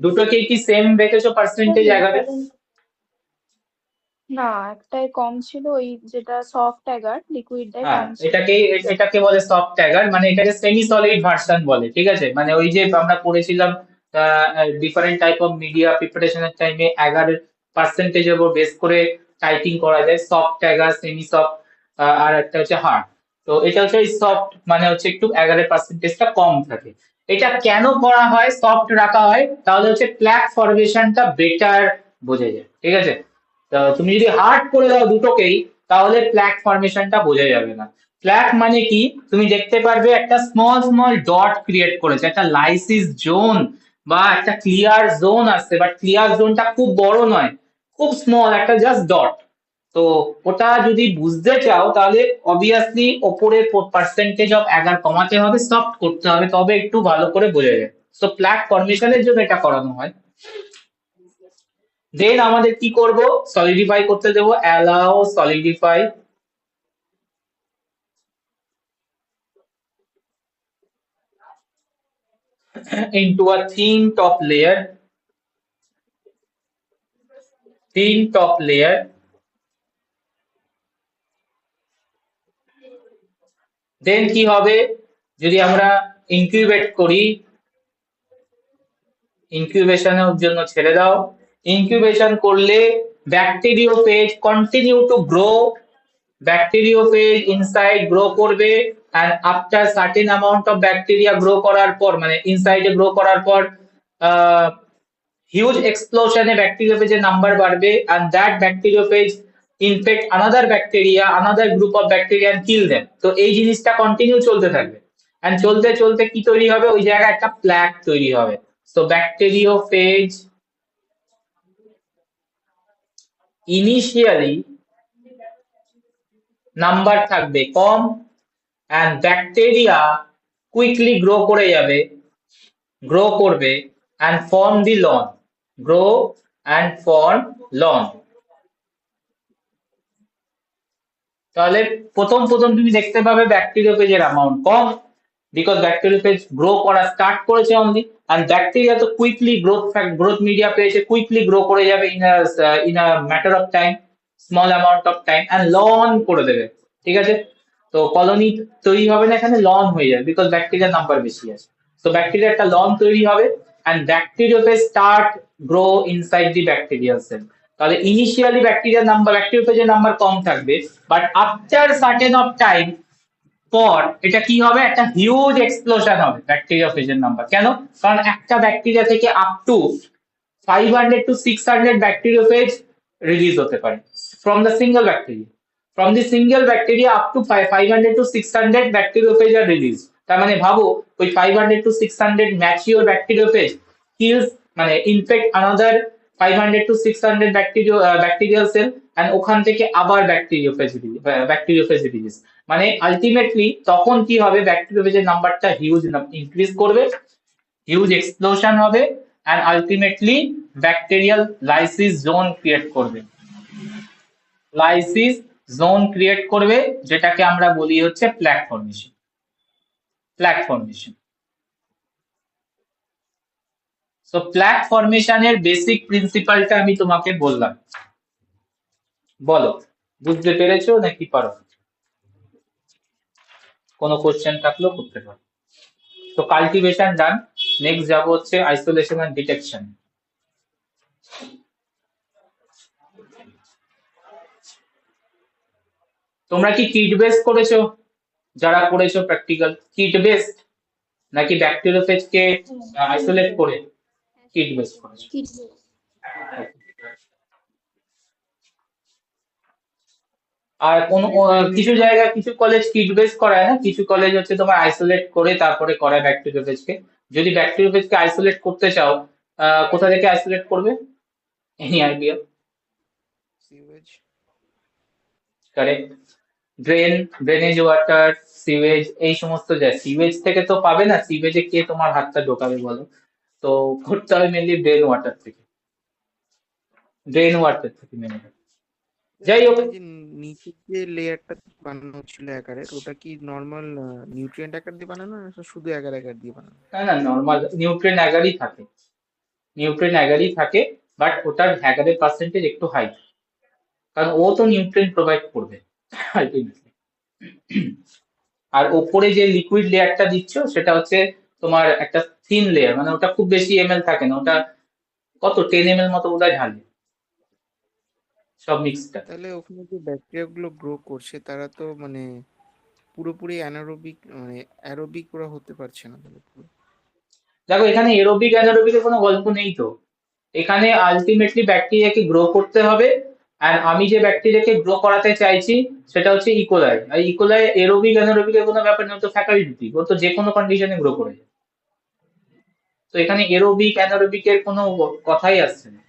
দুটোকেই কি সেম রেখেছো স্যার পার্সেন্টেজ আকারে? না, একটাই কম ছিল, ওই যেটা সফট অ্যাগার লিকুইডটাই হ্যাঁ, কম ছিল। এটাকে বলে সফট ট্যাগার, মানে এটাকে সেমি সলিড ভার্সন বলে, ঠিক আছে? মানে ওই যে আমরা পড়েছিলাম ডিফারেন্ট টাইপ অফ মিডিয়া প্রিপারেশনের টাইমে অ্যাগারের পার্সেন্টেজের উপর বেস করে টাইপিং করা যায়, সফট ট্যাগার, সেমি সফট, আর একটা হচ্ছে হার্ড। তো এটা হচ্ছে সফট, মানে হচ্ছে একটু অ্যাগারের পার্সেন্টেজটা কম থাকে। এটা কেন করা হয়, সফট রাখা হয়? তাহলে হচ্ছে প্ল্যাক ফরমেশনটা বেটার বোঝা যায়, ঠিক আছে? তো তুমি যদি হার্ড করে দাও দুটোকেই, তাহলে প্ল্যাক ফরমেশনটা বোঝা যাবে না। প্ল্যাক মানে কি, তুমি দেখতে পারবে একটা স্মল স্মল ডট ক্রিয়েট করেছে, একটা লাইসিস জোন বা একটা ক্লিয়ার জোন আসছে, বাট ক্লিয়ার জোনটা খুব বড় নয়, খুব স্মল একটা জাস্ট ডট। তো ওটা যদি বুঝতে চাও তাহলে অবভিয়াসলি ওপরের পার্সেন্টেজ অফ অ্যাগার কমাতে হবে, সফট করতে হবে, তবে একটু ভালো করে বোঝা যায়। তো প্ল্যাক ফরমেশনের জন্য এটা করানো হয়। দেন আমাদের কি করব, সলিডিফাই করতে দেবো, allow solidify into a thin top layer. দেন কি হবে, যদি আমরা ইনকিউবেট করি, ইনকিউবেশনের জন্য ছেড়ে দাও, ইনকিউবেশন করলে bacteriophage continue to grow, bacteriophage inside grow করবে, and after certain amount of bacteria grow করার পর, মানে ইনসাইডে গ্রো করার পর হিউজ এক্সপ্লোশনে ব্যাকটেরিওফেজের নাম্বার বাড়বে, and that bacteriophage infect another bacteria, another group of bacteria and kill them. তো এই জিনিসটা কন্টিনিউ চলতে থাকবে, and চলতে চলতে কি তৈরি হবে, ওই জায়গায় একটা প্ল্যাক তৈরি হবে। তো ব্যাকটেরিওফেজ ইনিশিয়ালি নাম্বার থাকবে কম, and ব্যাকটেরিয়া কুইকলি গ্রো করে যাবে, গ্রো করবে, and form the lawn, grow and form lawn। তাহলে প্রথম প্রথম তুমি দেখতে পাবে ব্যাকটেরিওফেজের অ্যামাউন্ট কম, বিকজ ব্যাকটেরিওফেজ গ্রো করা স্টার্ট করেছে অনলি, এন্ড ব্যাকটেরিয়া তো কুইকলি গ্রোথ মিডিয়া পেয়েছে, কুইকলি গ্রো করে যাবে in a matter of time, small amount of time, and lawn করে দেবে, ঠিক আছে? তো কলোনি তৈরি হবে না, এখানে লন হয়ে যাবে, বিকজ ব্যাকটেরিয়ার নাম্বার বেশি আছে। তো ব্যাকটেরিয়া একটা লন তৈরি হবে, and bacteriophage start grow inside the bacterial cell. তাহলে ইনিশিয়ালি ব্যাকটেরিওফেজের নাম্বার কম থাকবে, but after certain of time পর এটা কি হবে, একটা হিউজ এক্সপ্লোশন হবে ব্যাকটেরিওফেজের নাম্বার। কেন? কারণ একটা ব্যাকটেরিয়া থেকে up to 500 to 600 bacteriophage release হতে পারে from the single bacteria, from the single bacteria up to 500 to 600 bacteriophage are release. তার মানে ভাবো, ওই 500 to 600 ম্যাচিওর ব্যাকটেরিওফেজ কিলস, মানে infect another 500 to 600 bacterial cell, and ওখান থেকে আবার ব্যাকটেরিওফেজ রিলিজ। মানে আলটিমেটলি তখন কি হবে, ব্যাকটেরিওফেজের নাম্বারটা হিউজ ইনক্রিজ করবে, হিউজ এক্সপ্লোশন হবে, and ultimately bacterial lysis zone create করবে, লাইসিস জোন ক্রিয়েট করবে, যেটাকে আমরা বলি হচ্ছে প্ল্যাক ফর্মেশন, প্ল্যাক ফর্মেশন। সো প্ল্যাক ফর্মেশনের বেসিক প্রিন্সিপালটা আমি তোমাকে বললাম, বলো বুঝতে পেরেছো নাকি পারো? কোনো কোশ্চেন থাকলেও করতে পারো। তো কাল্টিভেশন ডান, নেক্সট যাবো হচ্ছে আইসোলেশন এন্ড ডিটেকশন। তোমরা কি কিট বেস করেছো? যারা করেছো প্র্যাকটিক্যাল, কিট বেস নাকি ব্যাকটেরিওফেজ কে আইসোলেট করে কিট বেস করেছো? আর কোন কিছু জায়গায় কিছু কলেজ কিট বেস করায় না, কিছু কলেজ হচ্ছে তোমার আইসোলেট করে তারপরে করায় ব্যাকটেরিওফেজ কে। যদি ব্যাকটেরিওফেজ কে আইসোলেট করতে চাও, কোথা থেকে আইসোলেট করবে? Any idea? Sewage. Correct. Drainage water, sewage, এই সমস্ত যায়। সিওয়েজ থেকে তো পাবে না, সিওয়েজে কে তোমার হাতটা ঢোকাবে বলো? তো করতে হবে মেনলি ড্রেন ওয়াটার থেকে, ড্রেন ওয়াটার থেকে মেনলি। যাই হোক, যে নিচের যে লেয়ারটা বানানো ছিল আকারের, ওটা কি নর্মাল নিউট্রিয়েন্ট আকার দিয়ে বানানো না শুধু আকার দিয়ে বানানো? না না, নর্মাল নিউট্রিয়েন্ট আগারই থাকে, নিউট্রিয়েন্ট অ্যাগারই থাকে, বাট ওটার হ্যাগারের পার্সেন্টেজ একটু হাই, কারণ ও তো নিউট্রিয়েন্ট প্রোভাইড করবে আলটিমেটলি। আর ওপরে যে লিকুইড লেয়ারটা দিচ্ছ সেটা হচ্ছে তোমার একটা থিন লেয়ার, মানে ওটা খুব বেশি এমএল থাকে না, ওটা কত 10 ml মতো বোধহয় ঢালে সব মিক্সটা। তাহলে ওখানে যে ব্যাকটেরিয়া গুলো গ্রো করছে তারা তো মানে পুরোপুরি অ্যানারোবিক মানে অ্যারোবিক ওরা হতে পারছে না তাহলে পুরো। দেখো এখানে এরোবিক অ্যানারোবিকের কোনো গল্প নেই তো, এখানে আলটিমেটলি ব্যাকটেরিয়াকে গ্রো করতে হবে। আর আমি যে ব্যাকটেরিয়াকে গ্রো করাতে চাইছি সেটা হচ্ছে ইকোলাই, আর ইকোলাই এরোবিক অ্যানারোবিকের কোনো ব্যাপার নেই, ও তো ফ্যাকাল্টি, ও তো যে কোনো কন্ডিশনে গ্রো করে যায়। তো এখানে এরোবিক অ্যানারোবিকের কোনো কথাই আসছে না,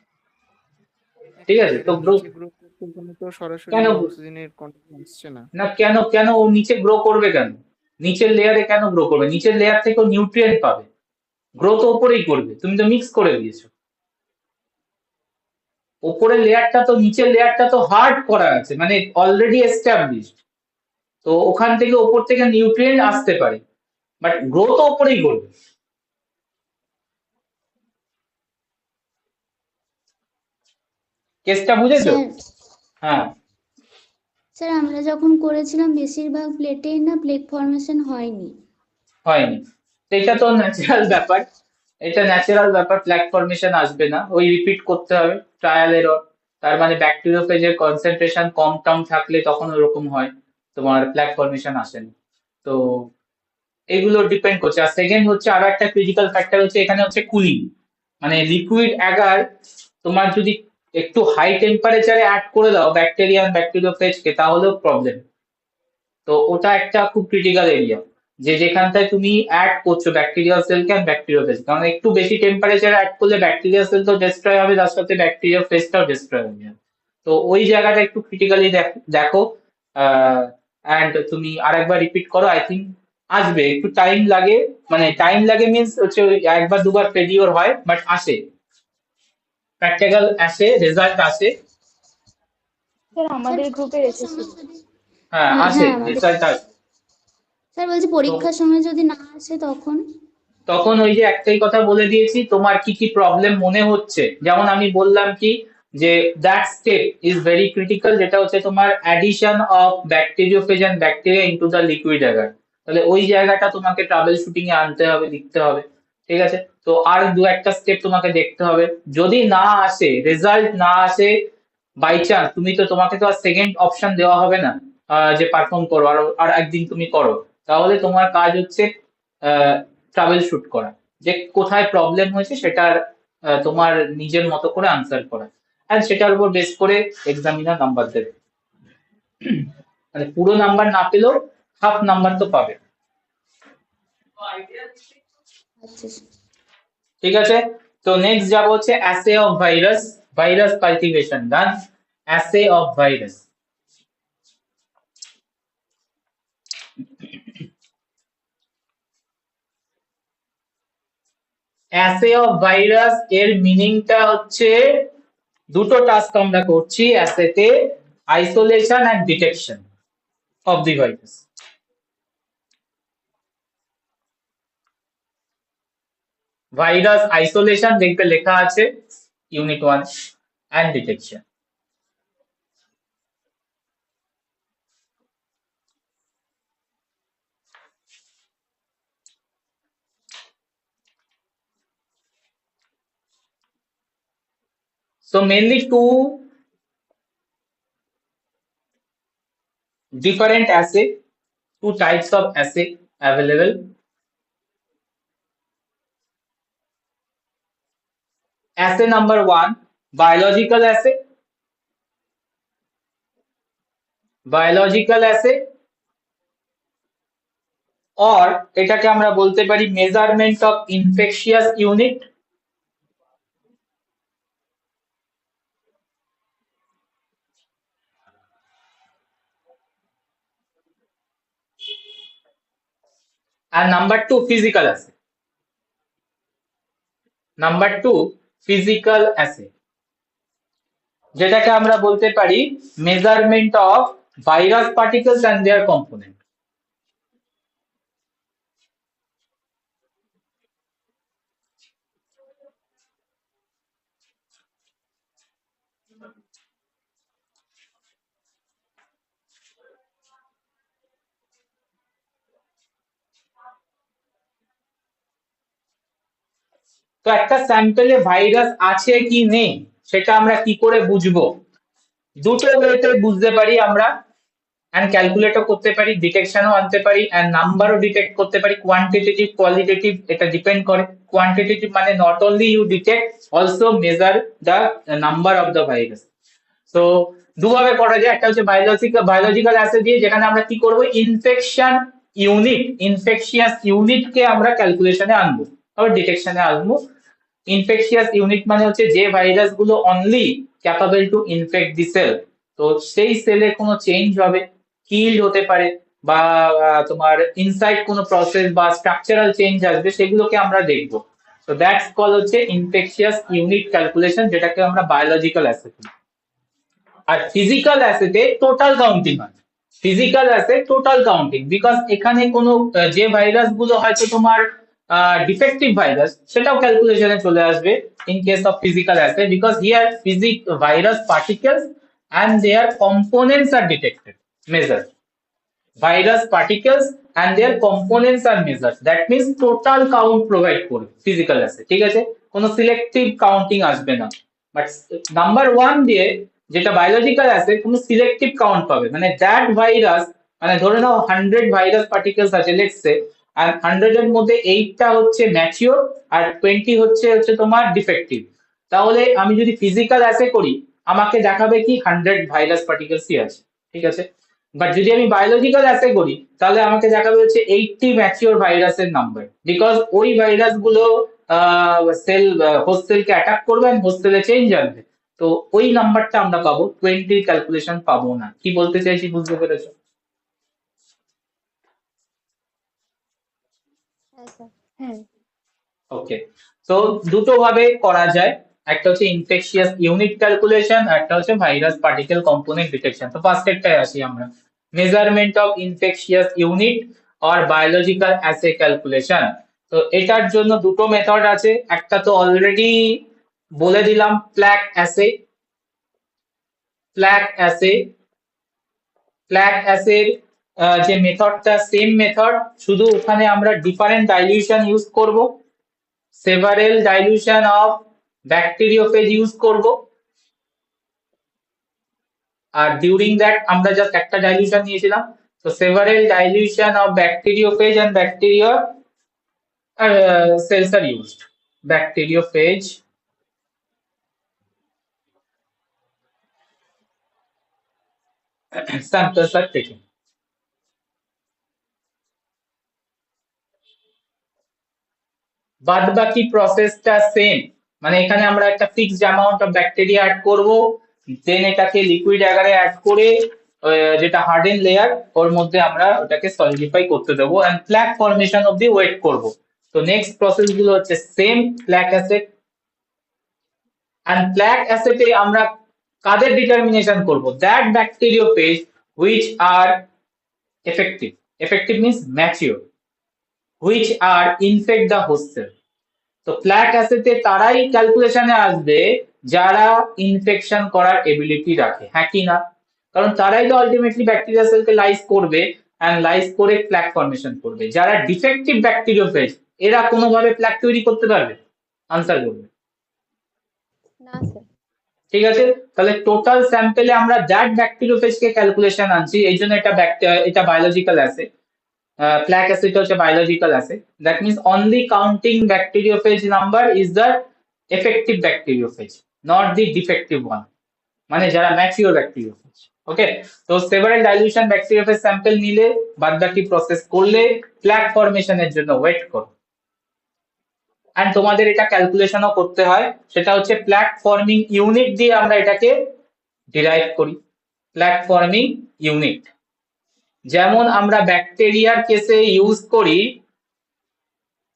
ঠিক কিন্তু আছে? তো সেটা গ্রো নিচে গ্রো করতে ওখানে তো সরাসরি কেন, অক্সিজেনের কন্টেন্ট আসছে না। না কেন কেন ও নিচে গ্রো করবে কেন? নিচের লেয়ারে কেন গ্রো করবে? নিচের লেয়ার থেকেও নিউট্রিয়েন্ট পাবে, গ্রো তো ওপরেই করবে, তুমি তো মিক্স করে দিয়েছো। ওপরের লেয়ারটা তো, নিচের লেয়ারটা তো হার্ড করা আছে, মানে অলরেডি এস্টাবলিশড, তো ওখান থেকে ওপর থেকে নিউট্রিয়েন্ট আসতে পারে, বাট গ্রো তো ওপরেই করবে। কেসটা বুঝেছো? স্যার হ্যাঁ, স্যার আমরা যখন করেছিলাম বেশিরভাগ প্লেটেই না প্লেট ফর্মেশন হয়নি। হয়নি। তো এটা তো ন্যাচারাল ব্যাপার, এটা ন্যাচারাল ব্যাপার, ফ্ল্যাগ ফর্মেশন আসবে না, ওই রিপিট করতে হবে ট্রায়াল এরর। তার মানে ব্যাকটেরিওফেজের কনসেন্ট্রেশন কম টম থাকলে তখন ওরকম হয়, তোমার ফ্ল্যাগ ফর্মেশন আসে না। তো এগুলো ডিপেন্ড করছে। আর সেকেন্ড হচ্ছে আরো একটা ক্রিটিক্যাল ফ্যাক্টর হচ্ছে এখানে হচ্ছে কুলিং, মানে লিকুইড অ্যাগার তোমার যদি একটু হাই টেম্পারেচারে অ্যাড করে দাও ব্যাকটেরিয়া ব্যাকটেরিওফেজকে, তাহলেও প্রবলেম। তো ওটা একটা খুব ক্রিটিক্যাল এরিয়া, যে যেখানটায় তুমি অ্যাড করছো ব্যাকটেরিয়াল সেলকে আর ব্যাকটেরিওফেজ, কারণ একটু বেশি টেম্পারেচারে অ্যাড করলে ব্যাকটেরিয়াল সেল তো ডিস্ট্রয় হবে, তার সাথে ব্যাকটেরিওফেজটাও ডিস্ট্রয় হয়ে যাবে। তো ওই জায়গাটা একটু ক্রিটিক্যালি দেখো। অ্যান্ড তুমি আরেকবার রিপিট করো, আই থিঙ্ক আসবে, একটু টাইম লাগে, মানে টাইম লাগে মিনস হচ্ছে ওই একবার দুবার ফেলিওর হয়, বাট আসে, প্র্যাকটিক্যাল আসে, রেজাল্ট আসে। স্যার স্যার আমাদের গ্রুপের পরীক্ষার এসেছিল। সময় যদি হ্যাঁ আসে, হ্যাঁ আমাদের রেজাল্ট আসে। স্যার বলছি তো পরীক্ষার সময় যদি না আসে তখন। তখন ওই যে একটাই কথা বলে দিয়েছি, তোমার কি কি প্রবলেম মনে হচ্ছে, যেমন আমি বললাম কি, যে that step is very critical, যেটা হচ্ছে তোমার addition of bacteriophage and bacteria into the liquid agar. তাহলে ওই জায়গাটা তোমাকে ট্রাবেল শুটিং এ আনতে হবে, লিখতে হবে, ঠিক আছে? তো আর দু একটা স্টেপ তোমাকে দেখতে হবে, যদি না আসে, রেজাল্ট না আসে, বাই চান্স, তুমি তো, তোমাকে তো আর সেকেন্ড অপশন দেওয়া হবে না, যে পারফর্ম করো আর আর একদিন তুমি করো, তাহলে তোমার কাজ হচ্ছে ট্রাবেল শুট করা, যে কোথায় প্রবলেম হয়েছে সেটার তোমার নিজের মতো করে আনসার করা, আর সেটার উপর বেস করে এক্সামিনার নাম্বার দেবে। মানে পুরো নাম্বার না পেলেও হাফ নাম্বার তো পাবে, আচ্ছা ঠিক আছে? তো নেক্সট যাব হচ্ছে assay of virus, virus cultivation done, assay of virus. Assay of virus এর মিনিংটা হচ্ছে, দুটো টাস্ক আমরা করছি অ্যাসেতে, isolation and detection of the virus. Virus isolation দেখবে লেখা আছে unit 1, and detection. So mainly two different assay, two types of assay available. Assay number one, biological assay, biological assay, or এটাকে আমরা বলতে পারি মেজারমেন্ট অফ ইনফেকশিয়াস ইউনিট, আর number two physical assay, number two physical assay, যেটাকে আমরা বলতে পারি measurement of virus particles and their component. তো একটা স্যাম্পেলে ভাইরাস আছে কি নেই সেটা আমরা কি করে বুঝবো? দুটো ওয়েতে বুঝতে পারি আমরা, অ্যান্ড ক্যালকুলেটও করতে পারি, ডিটেকশনও আনতে পারি, অ্যান্ড নাম্বারও ডিটেক্ট করতে পারি। কোয়ান্টিটেটিভ, কোয়ালিটেটিভ, এটা ডিপেন্ড করে। কোয়ান্টিটেটিভ মানে not only you detect, also measure the number of the virus. তো দুভাবে করা যায়, একটা হচ্ছে বায়োলজিক্যাল অ্যাসে দিয়ে, যেখানে আমরা কি করব, ইনফেকশিয়াস ইউনিটকে আমরা ক্যালকুলেশনে আনবো, আবার ডিটেকশনে আনবো। ইনফেকশিয়াস ইউনিট মানে হচ্ছে যে ভাইরাস গুলো অনলি ক্যাপাবল টু ইনফেক্ট দি সেল, তো সেই সেলে কোনো চেঞ্জ হবে, কিল্ড হতে পারে, বা তোমার ইনসাইড কোনো প্রসেস বা স্ট্রাকচারাল চেঞ্জ আসবে, সেগুলোকে আমরা দেখবো। তো দ্যাটস কল হচ্ছে ইনফেকশিয়াস ইউনিট ক্যালকুলেশন, যেটাকে আমরা বায়োলজিক্যাল অ্যাসে বলি। আর ফিজিক্যাল অ্যাসেতে টোটাল কাউন্টিং হয়। Physical as total counting, because এখানে কোনো যে ভাইরাস গুলো হয়তো তোমার ডিফেক্টিভ ভাইরাস, সেটাও ক্যালকুলেশনে চলে আসবে in case of physical as, because here virus particles and their components are detected, measured. Virus particles and their components are measured. That means total count provide করবে physical assay, ঠিক আছে? কোনো selective counting আসবে না। But number 1 দিয়ে যেটা biological as, কোনো selective count পাবে, মানে দ্যাট ভাইরাস, মানে ধরে নাও 100 ভাইরাস পার্টিকেলস আছে লেটস সে, আর 100 এর মধ্যে 8টা হচ্ছে ম্যাচিওর আর 20 হচ্ছে তোমার ডিফেক্টিভ। তাহলে আমি যদি ফিজিক্যাল অ্যাসে করি, আমাকে দেখাবে কি 100 ভাইরাস পার্টিকেলসই আছে, ঠিক আছে? বাট যদি আমি বায়োলজিক্যাল অ্যাসে করি, তাহলে আমাকে দেখাবে হচ্ছে 80 ম্যাচিওর ভাইরাসের নাম্বার, বিকজ ওই ভাইরাস গুলো সেল, হোস্ট সেলকে অ্যাটাক করবে, হোস্ট সেলে চেঞ্জ আসবে। তো ওই নাম্বারটা আমরা পাবো, 20 ক্যালকুলেশন পাবো না। কি বলতে চাইছি বুঝতে পেরেছো? হ্যাঁ। ওকে, তো দুটো ভাবে করা যায়, একটা হচ্ছে ইনফেকশিয়াস ইউনিট ক্যালকুলেশন, আর একটা হচ্ছে ভাইরাস পার্টিকেল কম্পোনেন্ট ডিটেকশন। তো ফার্স্ট একটাই আসি আমরা, measurement of infectious unit or biological as calculation. তো এটার জন্য দুটো মেথড আছে, একটা তো অলরেডি বলে দিলাম, প্ল্যাক অ্যাসে। প্ল্যাক অ্যাসের যে মেথডটা সেম মেথড, শুধু ওখানে আমরা ডিফারেন্ট ডাইলিউশন ইউজ করব, several dilution of bacteriophage use করব, আর ডিউরিং দ্যাট আমরা জাস্ট একটা ডাইলিউশন নিয়েছিলাম। তো several dilution of bacteriophage and bacteria cells are used. Bacteriophage samples are taken. বাদ বাকি প্রসেসটা সেম, মানে এখানে আমরা একটা fixed amount of bacteria add করব, দেন এটাকে লিকুইড আকারে অ্যাড করে যেটা হার্ডেন লেয়ার, ওর মধ্যে আমরা ওটাকে সলিডিফাই করতে দেবো, এন্ড প্ল্যাক ফর্মেশন অবধি ওয়েট করব। তো নেক্সট প্রসেস গুলো হচ্ছে সেম, প্ল্যাক অ্যাসেট। এন্ড প্ল্যাক অ্যাসেটে আমরা কাদের ডিটারমিনেশন করব? That bacteriophage which are effective means mature, which are infect the host cell. তো প্ল্যাক অ্যাসেতে তারাই ক্যালকুলেশনে আসবে যারা ইনফেকশন করার এবিলিটি রাখে, হ্যাঁ কি না? কারণ তারাই তো আলটিমেটলি ব্যাকটেরিয়া সেলকে লাইজ করবে, এন্ড লাইজ করে প্ল্যাক ফর্মেশন করবে। যারা ডিফেক্টিভ ব্যাকটেরিওফেজ, এরা কোনোভাবে প্ল্যাক তৈরি করতে পারবে? আনসার করবে না স্যার। ঠিক আছে, তাহলে টোটাল স্যাম্পেলে আমরা দ্যাট ব্যাকটেরিওফেজকে ক্যালকুলেশন আনছি, এই জন্য এটা বায়োলজিক্যাল অ্যাসে। প্ল্যাক অ্যাসিড হচ্ছে biological as. That means only counting bacteriophage number is the effective bacteriophage, not the defective one, মানে যারা ম্যাচিওর ব্যাকটেরিওফেজ। ওকে, তো সেভারেল ডাইলিউশন ব্যাকটেরিওফেজ স্যাম্পল নিলে, বাদ বাকি প্রসেস করলে, প্ল্যাক ফর্মেশনের জন্য ওয়েট করো। এন্ড তোমাদের এটা ক্যালকুলেশনও করতে হয়, সেটা হচ্ছে প্ল্যাক ফর্মিং ইউনিট দিয়ে আমরা এটাকে ডিরাইভ করি। প্ল্যাক ফর্মিং ইউনিট যেমন আমরা ব্যাকটেরিয়ার কেসে ইউজ করি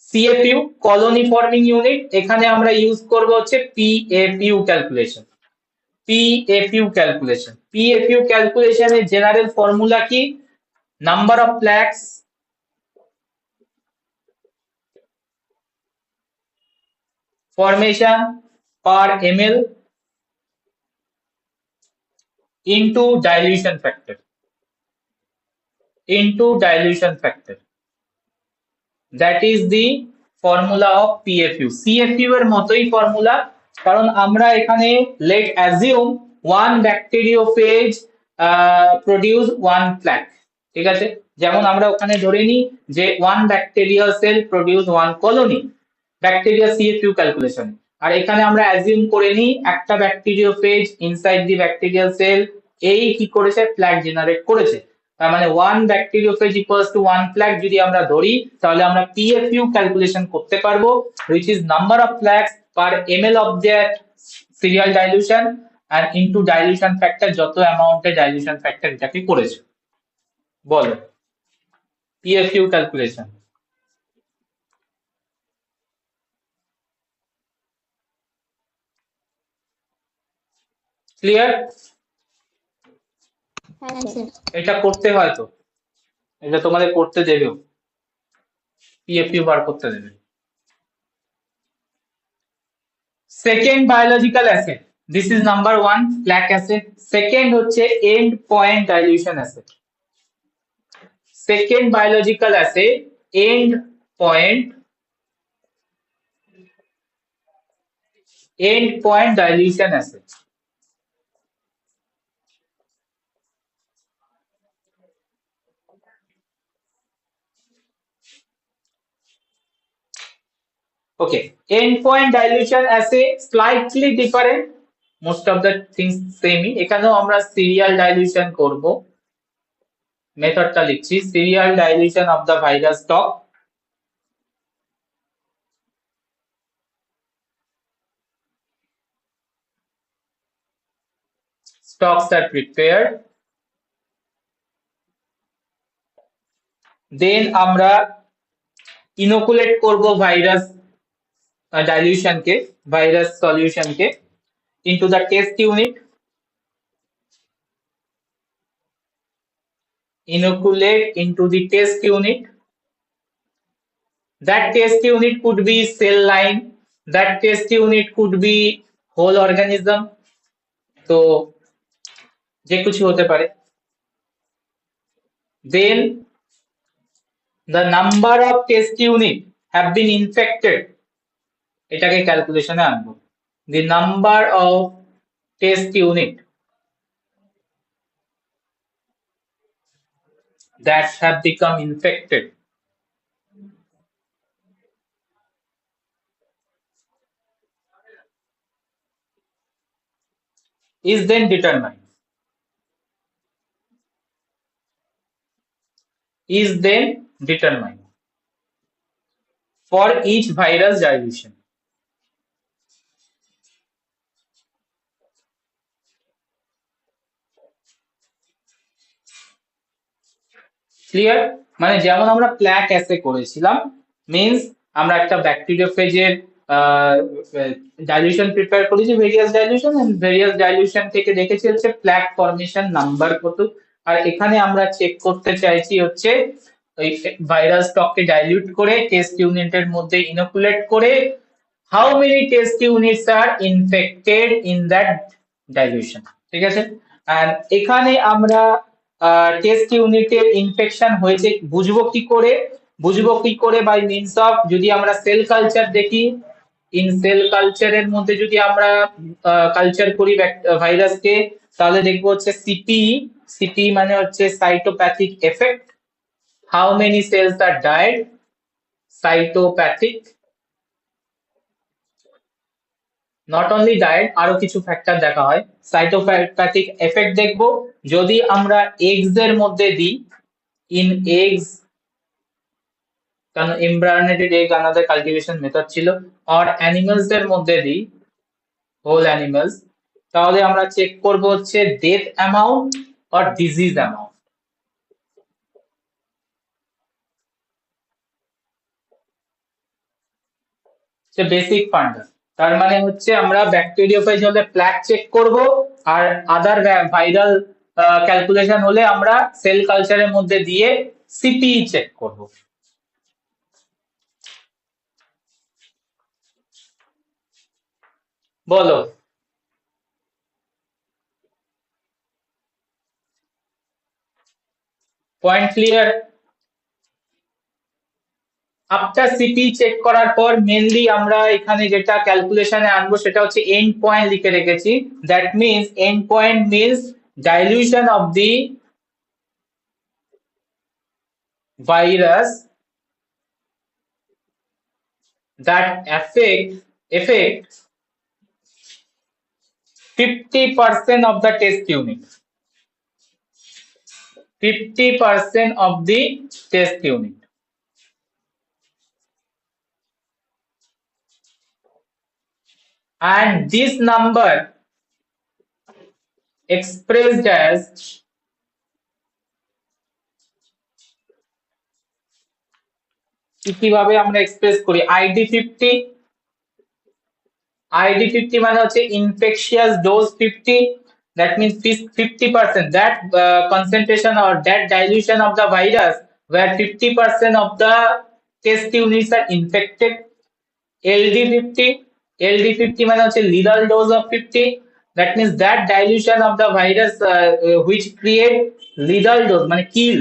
CFU, কলোনি ফর্মিং ইউনিট, এখানে আমরা ইউজ করব হচ্ছে PFU ক্যালকুলেশন। PFU ক্যালকুলেশনের জেনারেল ফর্মুলা কি? Number of plaques formation per ml into dilution factor, that is the formula of PFU. CFU এর মতোই ফর্মুলা, কারণ আমরা এখানে let assume one bacteriophage produce one plaque, ঠিক আছে? যেমন আমরা ওখানে ধরে নিই যে one bacteria cell produce one colony, bacteria CFU calculation. আর এখানে আমরা অ্যাজিউম করে নিই একটা bacteriophage inside the bacterial cell এই কি করেছে, প্ল্যাক জেনারেট করেছে। তার মানে one bacteriophage equals to one plaque যদি আমরা ধরি, তাহলে আমরা পিএফইউ ক্যালকুলেশন করতে পারবো, which is number of plaques per ml of that serial dilution and into dilution factor, যত অ্যামাউন্টে dilution factor এটাকে করেছে। বলো পিএফইউ ক্যালকুলেশন ক্লিয়ার? হ্যাঁ স্যার। এটা করতে হয় তো, এটা তোমাদের করতে দেবেও, পিএফইউ বার করতে দেবে। Second biological assay, this is number one plaque assay. Second হচ্ছে endpoint dilution assay. Second biological assay endpoint dilution assay. Okay, endpoint dilution assay slightly different, most of the things same. এখানেও আমরা serial dilution করব, মেথডটা লিখছি serial dilution of the virus stock. Stocks are prepared, then আমরা inoculate করব virus dilution K, virus solution K into the test unit. Inoculate into the test unit. That test unit could be cell line, that test unit could be whole organism, তো যে কিছু হতে পারে। Then the number of test unit have been infected, এটাকে ক্যালকুলেশনে আনবো। The number of test unit that have become infected is then determined. For each virus dilution. Clear? মানে যেমন আমরা প্ল্যাক অ্যাসে করেছিলাম, মিন্স আমরা একটা ব্যাকটেরিওফেজের ডাইলিউশন প্রিপেয়ার করেছি, various dilution, and various dilution থেকে দেখেছি হচ্ছে প্ল্যাক ফর্মেশন নাম্বার কত। আর এখানে আমরা চেক করতে চাইছি হচ্ছে ওই ভাইরাস স্টককে ডাইলিউট করে টেস্ট ইউনিটের মধ্যে ইনোকুলেট করে how many test units are infected in that dilution, ঠিক আছে? আর এখানে আমরা টেস্ট ইউনিটের ইনফেকশন হয়েছে বুঝবো কি করে বাই মিনস অফ, যদি আমরা সেল কালচার দেখি, ইন সেল কালচারের মধ্যে যদি আমরা কালচার করি ভাইরাসকে, তাহলে দেখবো হচ্ছে সিপি মানে হচ্ছে cytopathic effect, how many cells are died, cytopathic, not only died, আরো কিছু ফ্যাক্টর দেখা হয়। সাইটোপ্যাথিক এফেক্ট দেখবো যদি আমরা এগস এর মধ্যে দিই, ইন এগস, কারণ এমব্রায়োনেটেড এগ আলাদা কাল্টিভেশন মেথড ছিল, আর অ্যানিমালস এর মধ্যে দিই, হোল অ্যানিমালস, তাহলে আমরা চেক করব হচ্ছে ডেথ অ্যামাউন্ট আর ডিজিজ অ্যামাউন্ট। বেসিক ফান্ডা। তার মানে হচ্ছে আমরা ব্যাকটেরিওফেজ হলে প্ল্যাক চেক করব, আর আদার ভাইরাল ক্যালকুলেশন হলে আমরা সেল কালচারের মধ্যে দিয়ে সিপি চেক করব। বলো point clear? After CP check করার পর মেনলি আমরা এখানে যেটা ক্যালকুলেশনে আনবো সেটা হচ্ছে এন্ড পয়েন্ট লিখে রেখেছি। That means end point means dilution of the virus that affect 50% of the test unit. 50% of the test unit. And this number expressed as কিভাবে আমরা এক্সপ্রেস করি ID50 মানে হচ্ছে infectious dose 50, that means 50%, that concentration or that dilution of the virus where 50% of the test units are infected. LD50 মানে হচ্ছে lethal dose of 50, that means that dilution of the virus which create lethal dose মানে kill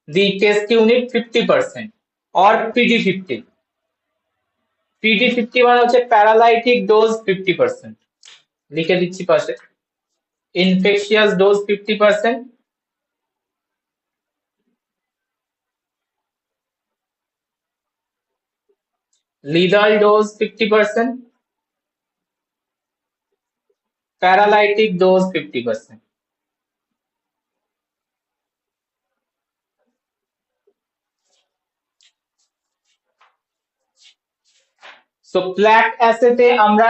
the test unit 50%. or PD50 মানে হচ্ছে paralytic dose 50%, লিখে দিচ্ছি পাশে। Infectious dose 50%, lethal dose 50%, paralytic dose 50%। So plaque অ্যাসেতে আমরা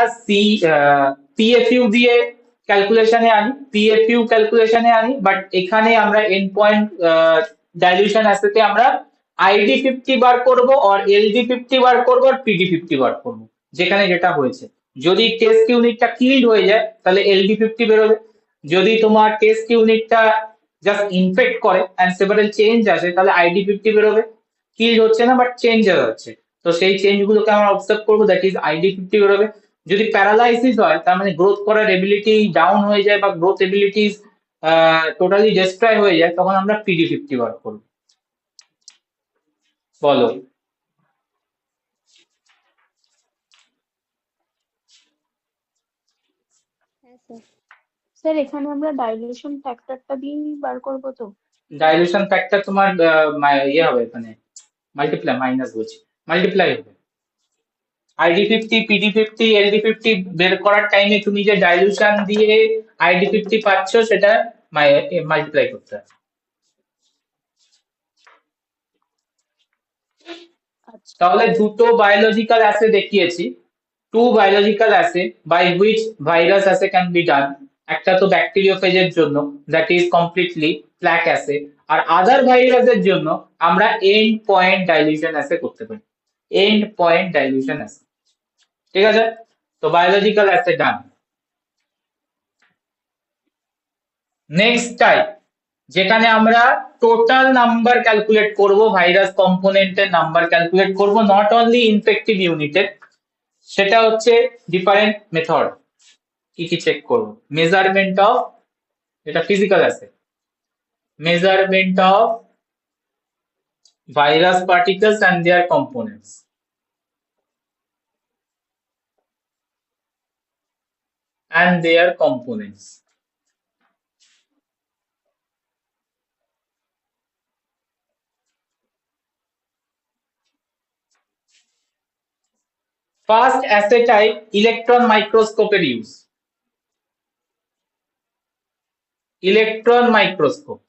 পিএফইউ দিয়ে ক্যালকুলেশনে আনি, বাট এখানে আমরা এন্ড পয়েন্ট ডাইলিউশন অ্যাসেতে আমরা ID50 বার করব আর LD50 বার করব আর PD50 বার করব, যেখানে যেটা হয়েছে। যদি টেস্ট ইউনিটটা কিল্ড হয়ে যায় তাহলে LD50 বেরোবে, যদি তোমার টেস্ট ইউনিটটা জাস্ট ইনফেক্ট করে এন্ড সেভারাল চেঞ্জ আসে তাহলে ID50 বেরোবে। কিল্ড হচ্ছে না বাট চেঞ্জ হচ্ছে, তো সেই চেঞ্জ গুলোকে আমরা অবজার্ভ করবো, দ্যাট ইজ ID50 বেরোবে। যদি প্যারালাইসিস হয় তার মানে গ্রোথ করার এবিলিটি ডাউন হয়ে যায় বা গ্রোথ এবিলিটি টোটালি ডিস্ট্রয় হয়ে যায়, তখন আমরা PD50 বার করবো। বলো। স্যার এখানে আমরা ডাইলিউশন ফ্যাক্টরটা দিয়েই বার করবো তো? ডাইলিউশন ফ্যাক্টর তোমার ইয়ে হবে, মানে মাল্টিপ্লাই, মাইনাস বলছি, মাল্টিপ্লাই হবে। ID50 PD50 LD50 বের করার টাইমে তুমি যে ডাইলিউশন দিয়ে ID50 পাচ্ছ সেটা মাল্টিপ্লাই করতে হবে। তাহলে দুটো বায়োলজিক্যাল অ্যাসে দেখিয়েছি, two biological assay by which virus assay can be done. একটা তো ব্যাকটেরিওফেজের জন্য, that is completely plaque assay, আর আদার ভাইরাসের জন্য আমরা এন্ড পয়েন্ট ডাইলিউশন অ্যাসে করতে পারি, এন্ড পয়েন্ট ডাইলিউশন অ্যাসে। ঠিক আছে, তো biological assay done. Next type, যেখানে আমরা টোটাল নাম্বার ক্যালকুলেট করব, ভাইরাস কম্পোনেন্টের নাম্বার ক্যালকুলেট করব, নট অনলি ইনফেক্টিভ ইউনিটের। সেটা হচ্ছে ডিফারেন্ট মেথড। কি কি চেক করব? মেজারমেন্ট অফ, এটা ফিজিক্যাল আছে, measurement of virus particles and their components, First assay type, electron microscope এর use. Electron microscope.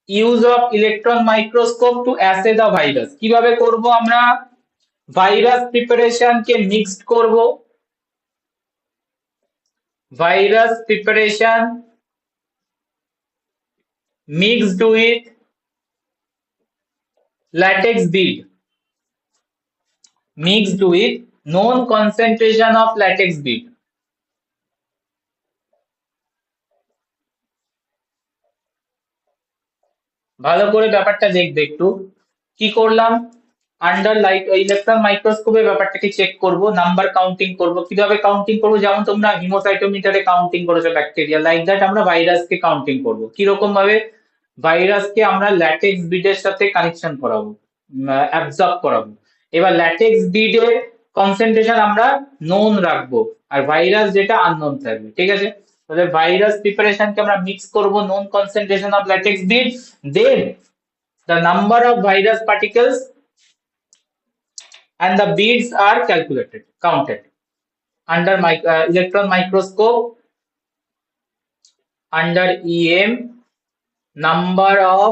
Use of electron microscope to assay the virus. কিভাবে করব আমরা? ভাইরাস প্রিপারেশন কে mixed করব, virus preparation mixed with latex bead, mixed with known concentration of latex bead. ভালো করে ব্যাপারটা দেখবে একটু। কি করলাম? আন্ডার লাইট ইলেকট্রন মাইক্রোস্কোপে ব্যাপারটাকে চেক করব, নাম্বার কাউন্টিং করব। কিভাবে কাউন্টিং করব? যেমন তোমরা হিমোসাইটোমিটারে কাউন্টিং করেছো ব্যাকটেরিয়া, লাইক দ্যাট আমরা ভাইরাসকে কাউন্টিং করব। কিরকম ভাবে? ভাইরাসকে আমরা ল্যাটেক্স বিডের সাথে কানেকশন করাবো, অ্যাবজর্ব করাবো। এবার ল্যাটেক্স বিডের কনসেন্ট্রেশন আমরা নোন রাখবো, আর ভাইরাস যেটা আননোন থাকবে, ঠিক আছে? তাহলে ভাইরাস প্রিপারেশনকে আমরা মিক্স করব known concentration of latex bead, then the number of virus particles and the beads are calculated, counted under electron microscope, under EM, number of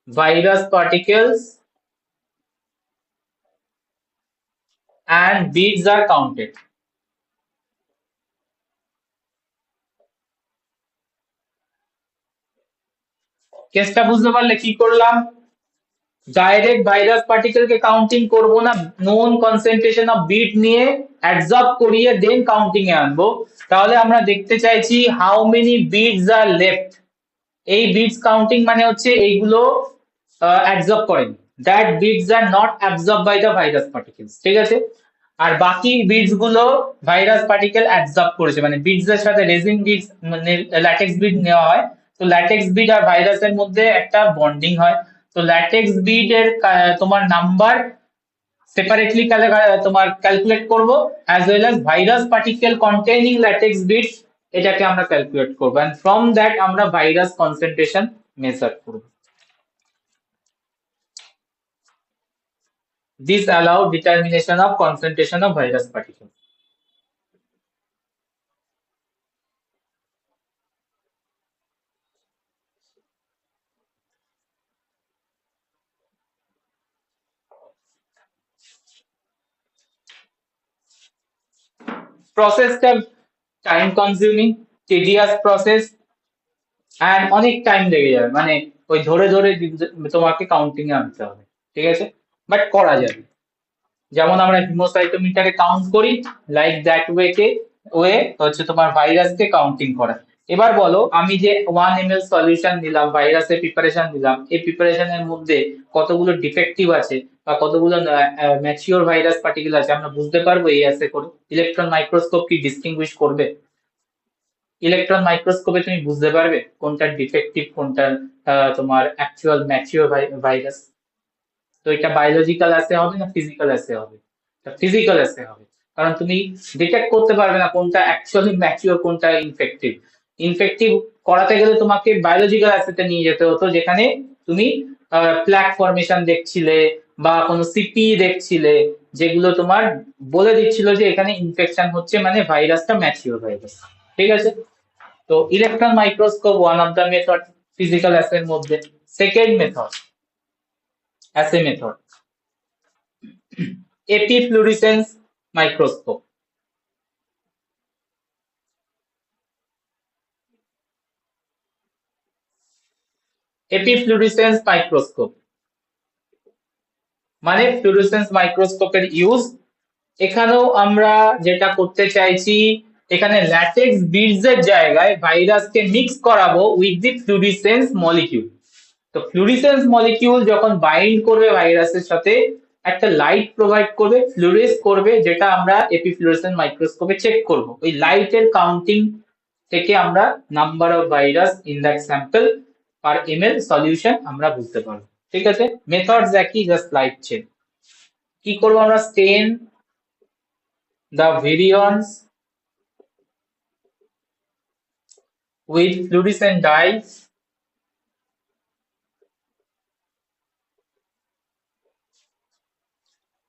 virus particles and beads are counted. কেসটা বুঝতে পারলে কি করলাম? Direct virus particle কে counting করব না, known concentration of bead নিয়ে absorb করিয়ে দেন কাউন্টিং এ আনবো। তাহলে আমরা দেখতে চাইছি how many beads are left. এই বিটস কাউন্টিং মানে হচ্ছে এইগুলো অ্যাবজর্ব করেন, that beads are not absorb by the virus particles, ঠিক আছে? আর বাকি বিটস গুলো ভাইরাস পার্টিকেল অ্যাবজর্ব করেছে, মানে বিটস এর সাথে রেজিন বিটস মানে ল্যাটেক্স বিট নেওয়া হয়, তো ল্যাটেক্স বিট আর ভাইরাসের মধ্যে একটা বন্ডিং হয়। তো ল্যাটেক্স বিট এর তোমার নাম্বার সেপারেটলি তোমার ক্যালকুলেট করব, as well as virus particle containing latex beads, এটাকে আমরা ক্যালকুলেট করব, এন্ড ফ্রম দ্যাট আমরা ভাইরাস কনসেন্ট্রেশন মেজার করব। This allow determination of concentration of virus particles. প্রসেসটা time consuming, tedious process, and অনেক time লেগে যাবে, মানে ওই ধরে ধরে তোমাকে কাউন্টিং এ আনতে হবে, ঠিক আছে? বাট করা যাবে। যেমন আমরা হিমোসাইটোমিটারে কাউন্ট করি, লাইক দ্যাট ওয়ে হচ্ছে তোমার ভাইরাসকে কাউন্টিং করা। এবার বলো, আমি যে 1 ml সলিউশন নিলাম, ভাইরাসের প্রিপারেশন নিলাম, এই প্রিপারেশনের মধ্যে কতগুলো ডিফেক্টিভ আছে বা কতগুলো ম্যাচিওর ভাইরাস পার্টিকেল আছে আমরা বুঝতে পারবো এই অ্যাসে করে? ইলেকট্রন মাইক্রোস্কোপ কি ডিস্টিংগুইশ করবে? ইলেকট্রন মাইক্রোস্কোপে তুমি বুঝতে পারবে কোনটা ডিফেক্টিভ, কোনটা তোমার অ্যাকচুয়াল ম্যাচিওর ভাইরাস? তো এটা বায়োলজিক্যাল অ্যাসে হবে না ফিজিক্যাল অ্যাসে হবে? ফিজিক্যাল অ্যাসে হবে, কারণ তুমি ডিটেক্ট করতে পারবে না কোনটা অ্যাকচুয়ালি ম্যাচিওর, কোনটা ইনফেক্টিভ। ইনফেক্টিভ করাতে গেলে তোমাকে বায়োলজিক্যাল অ্যাসেতে নিয়ে যেতে হতো, যেখানে তুমি প্ল্যাক ফর্মেশন দেখছিলে বা কোনো সিপি দেখছিলে, যেগুলো তোমার বলে দিচ্ছিল যে এখানে ইনফেকশন হচ্ছে, মানে ভাইরাসটা ম্যাচিওর ভাইরাস, ঠিক আছে? তো electron microscope one of the method physical অ্যাসের মধ্যে। Second method, assay method, epifluorescence microscope. Epifluorescence microscope মানে ফ্লুরোসেন্স মাইক্রোস্কোপের ইউজ। এখানেও আমরা যেটা করতে চাইছি, এখানে ল্যাটেক্স বিডস এর জায়গায় ভাইরাসকে মিক্স করাবো উইথ দি ফ্লুরিসেন্স মলিকিউল। তো ফ্লুরিসেন্স মলিকিউল যখন বাইন্ড করবে ভাইরাসের সাথে, একটা লাইট প্রোভাইড করবে, ফ্লুরেস করবে, যেটা আমরা এপিফ্লুরেসেন্স মাইক্রোস্কোপে চেক করব। ওই লাইটের কাউন্টিং থেকে আমরা number of virus in that sample per ML solution আমরা বুঝতে পারবো, ঠিক আছে? মেথডস একই, জাস্ট লাইট চেক। কি করবো আমরা? স্টেন the virions with fluorescent dyes,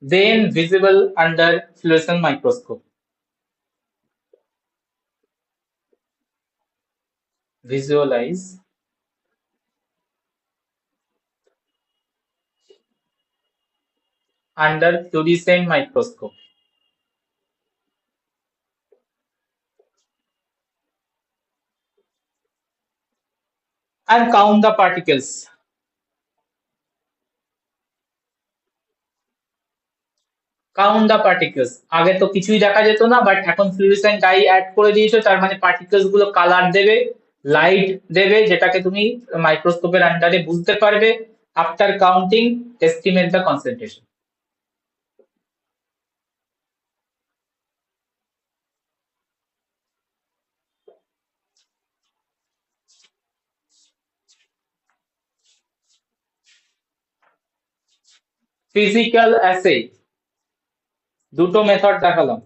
then visible under fluorescent microscope. Visualize under fluorescent microscope. And count the particles. Count the particles. আগে তো কিছুই দেখা যেত না, বাট এখন ফ্লুorescent ডাই অ্যাড করে দিয়েছো, তার মানে পার্টিকেলস গুলো কালার দেবে, লাইট দেবে, যেটাকে তুমি মাইক্রোস্কোপের আন্ডারে বুঝতে পারবে। After counting estimate the concentration. Physical as, দুটো মেথড দেখালাম।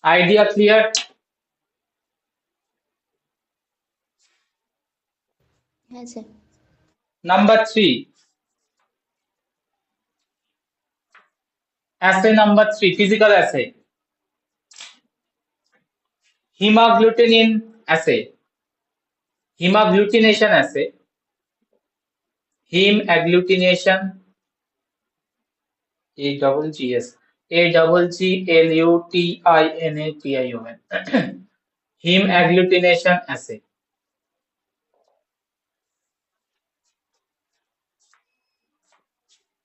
Idea clear? হ্যাঁ sir. Number 3, assay number 3, physical assay, hemagglutination assay, hemagglutination assay, heme agglutination, AGGLUTINATION, heme agglutination assay.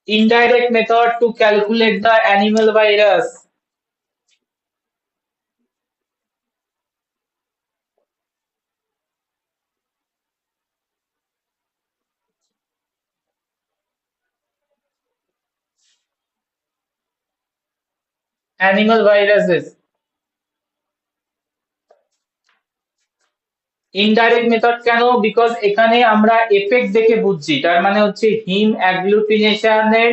Indirect method to calculate the animal virus. Animal viruses. Indirect method কেন? Because এখানে আমরা effect দেখে বুঝছি, তার মানে হচ্ছে হিম অ্যাগ্লুটিনেশনের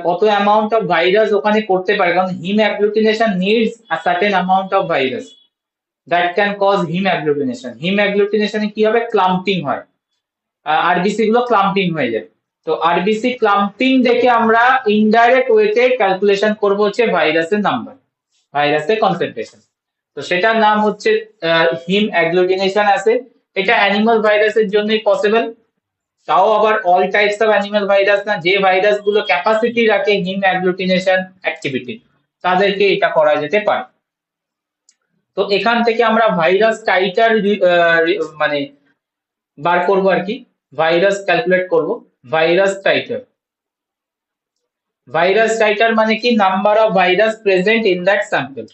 কত অ্যামাউন্ট অফ ভাইরাস ওখানে করতে পারে, কারণ hemagglutination needs a certain amount of virus that can cause hemagglutination. হিম অ্যাগ্লুটিনেশনে কি হবে? ক্লাম্পিং হয়, আরবিসি গুলো ক্লাম্পিং হয়ে যায়। তো আরবিসি ক্লাম্পিং দেখে আমরা ইনডাইরেক্ট ওয়েতে ক্যালকুলেশন করব হচ্ছে ভাইরাসের নাম্বার, ভাইরাসের কনসেন্ট্রেশন। তো সেটার নাম হচ্ছে হিম অ্যাগ্লুটিনেশন অ্যাসে। এটা অ্যানিমাল ভাইরাসের জন্যই পসিবল, তাও আবার all types of animal virus না, যে ভাইরাস গুলো ক্যাপাসিটি রাখে হিম অ্যাগ্লুটিনেশন অ্যাক্টিভিটি তাদেরকে এটা করা যেতে পারে। তো এখান থেকে আমরা ভাইরাস টাইটার মানে বার করবো আর কি, ভাইরাস ক্যালকুলেট করব। ভাইরাস টাইটার, ভাইরাস টাইটার মানে কি? Number of virus present in that sample.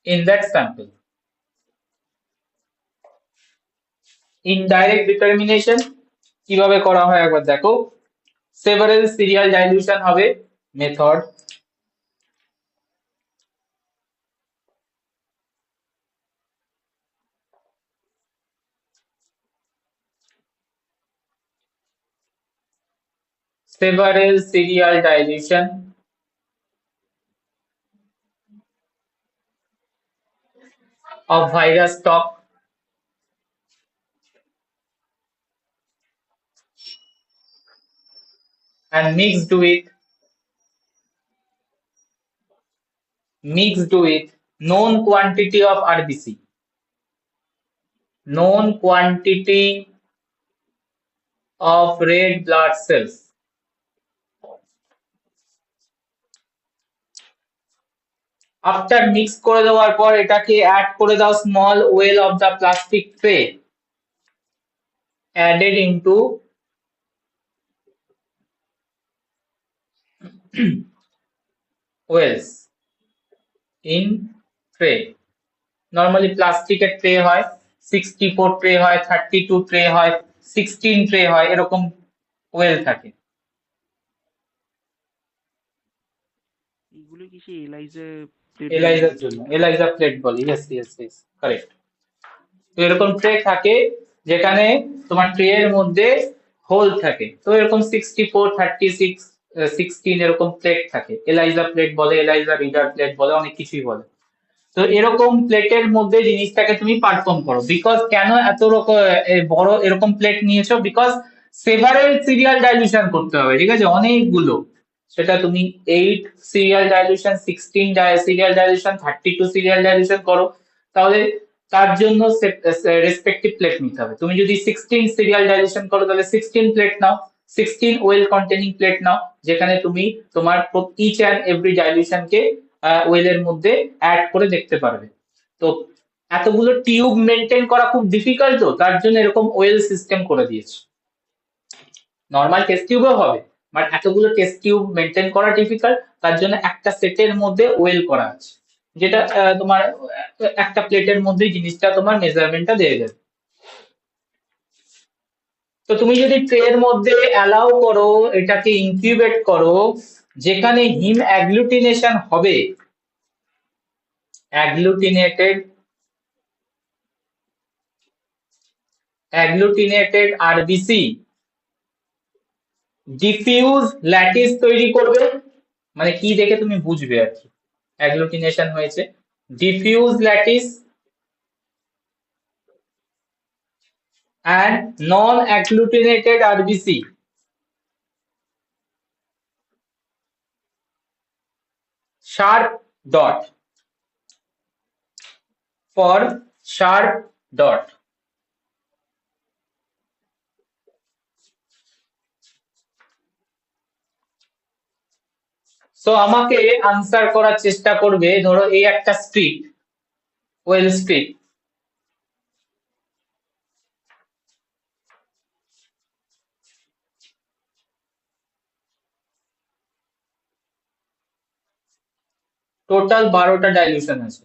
in that sample. Indirect determination কিভাবে করা হয় একবার দেখো। several serial dilution হবে method, several serial dilution of virus stock and mixed with known quantity of RBC, known quantity of red blood cells. After mix করে দেওয়ার পর এটাকে অ্যাড করে দাও small well of the plastic tray, added into wells in tray. Normally প্লাস্টিকের tray হয়, 64 tray হয়, 32 tray হয়, 16 ট্রে হয়, এরকম ওয়েল থাকে। এগুলো কি সেই এলাইজার এলাইজার জন্য, এলাইজা প্লেট বলে, ইয়েস ইয়েস ইয়েস কারেক্ট। তো এরকম ট্রে থাকে যেখানে তোমার ট্রে এর মধ্যে হোল থাকে, তো এরকম 64, 36, 16 এরকম প্লেট থাকে, এলাইজা প্লেট বলে, এলাইজা রিডার প্লেট বলে, অনেক কিছুই বলে। তো এরকম প্লেটের মধ্যে জিনিসটাকে তুমি পারফর্ম করো। বিকজ কেন এত রকম বড় এরকম প্লেট নিয়েছো? বিকজ সেভারেল সিরিয়াল ডাইলিউশন করতে হবে, ঠিক আছে, অনেকগুলো। সেটা তুমি 8 serial dilution, 16 serial dilution, 32 serial dilution করো, তাহলে তার জন্য রেসপেক্টিভ প্লেট নিতে হবে। তুমি যদি 16 সিরিয়াল ডাইলিউশন করো তাহলে 16 প্লেট নাও, 16 ওয়েল কন্টেনিং প্লেট নাও, যেখানে তুমি তোমার ইচ অ্যান্ড এভরি ডাইলিউশনকে ওয়েলের মধ্যে অ্যাড করে দেখতে পারবে। তো এতগুলো টিউব মেনটেন করা খুব ডিফিকাল্ট, তো তার জন্য এরকম ওয়েল সিস্টেম করে দিয়েছে। নর্মাল টেস্ট টিউবও হবে, বাট এতগুলো টেস্ট টিউব মেনটেন করা ডিফিকাল্ট, তার জন্য একটা সেটের মধ্যে ওয়েল করা আছে, যেটা তোমার একটা প্লেটের মধ্যে জিনিসটা তোমার মেজারমেন্টটা দিয়ে দেবে। তো তুমি যদি ট্রের মধ্যে অ্যালাউ করো, এটাকে ইনকিউবেট করো, যেখানে হিম অ্যাগ্লুটিনেশন হবে, অ্যাগ্লুটিনেটেড আরবিসি ডিফিউজ ল্যাটিস তৈরি করবে। মানে কি দেখে তুমি বুঝবে আর কি অ্যাগ্লুটিনেশন হয়েছে? Diffuse lattice and non-agglutinated RBC sharp dot for sharp dot. So আমাকে আনসার করার চেষ্টা করবে, ধরো এই একটা স্ট্রিট, ওয়েল স্ট্রিট, টোটাল 12টা ডাইলিউশন আছে।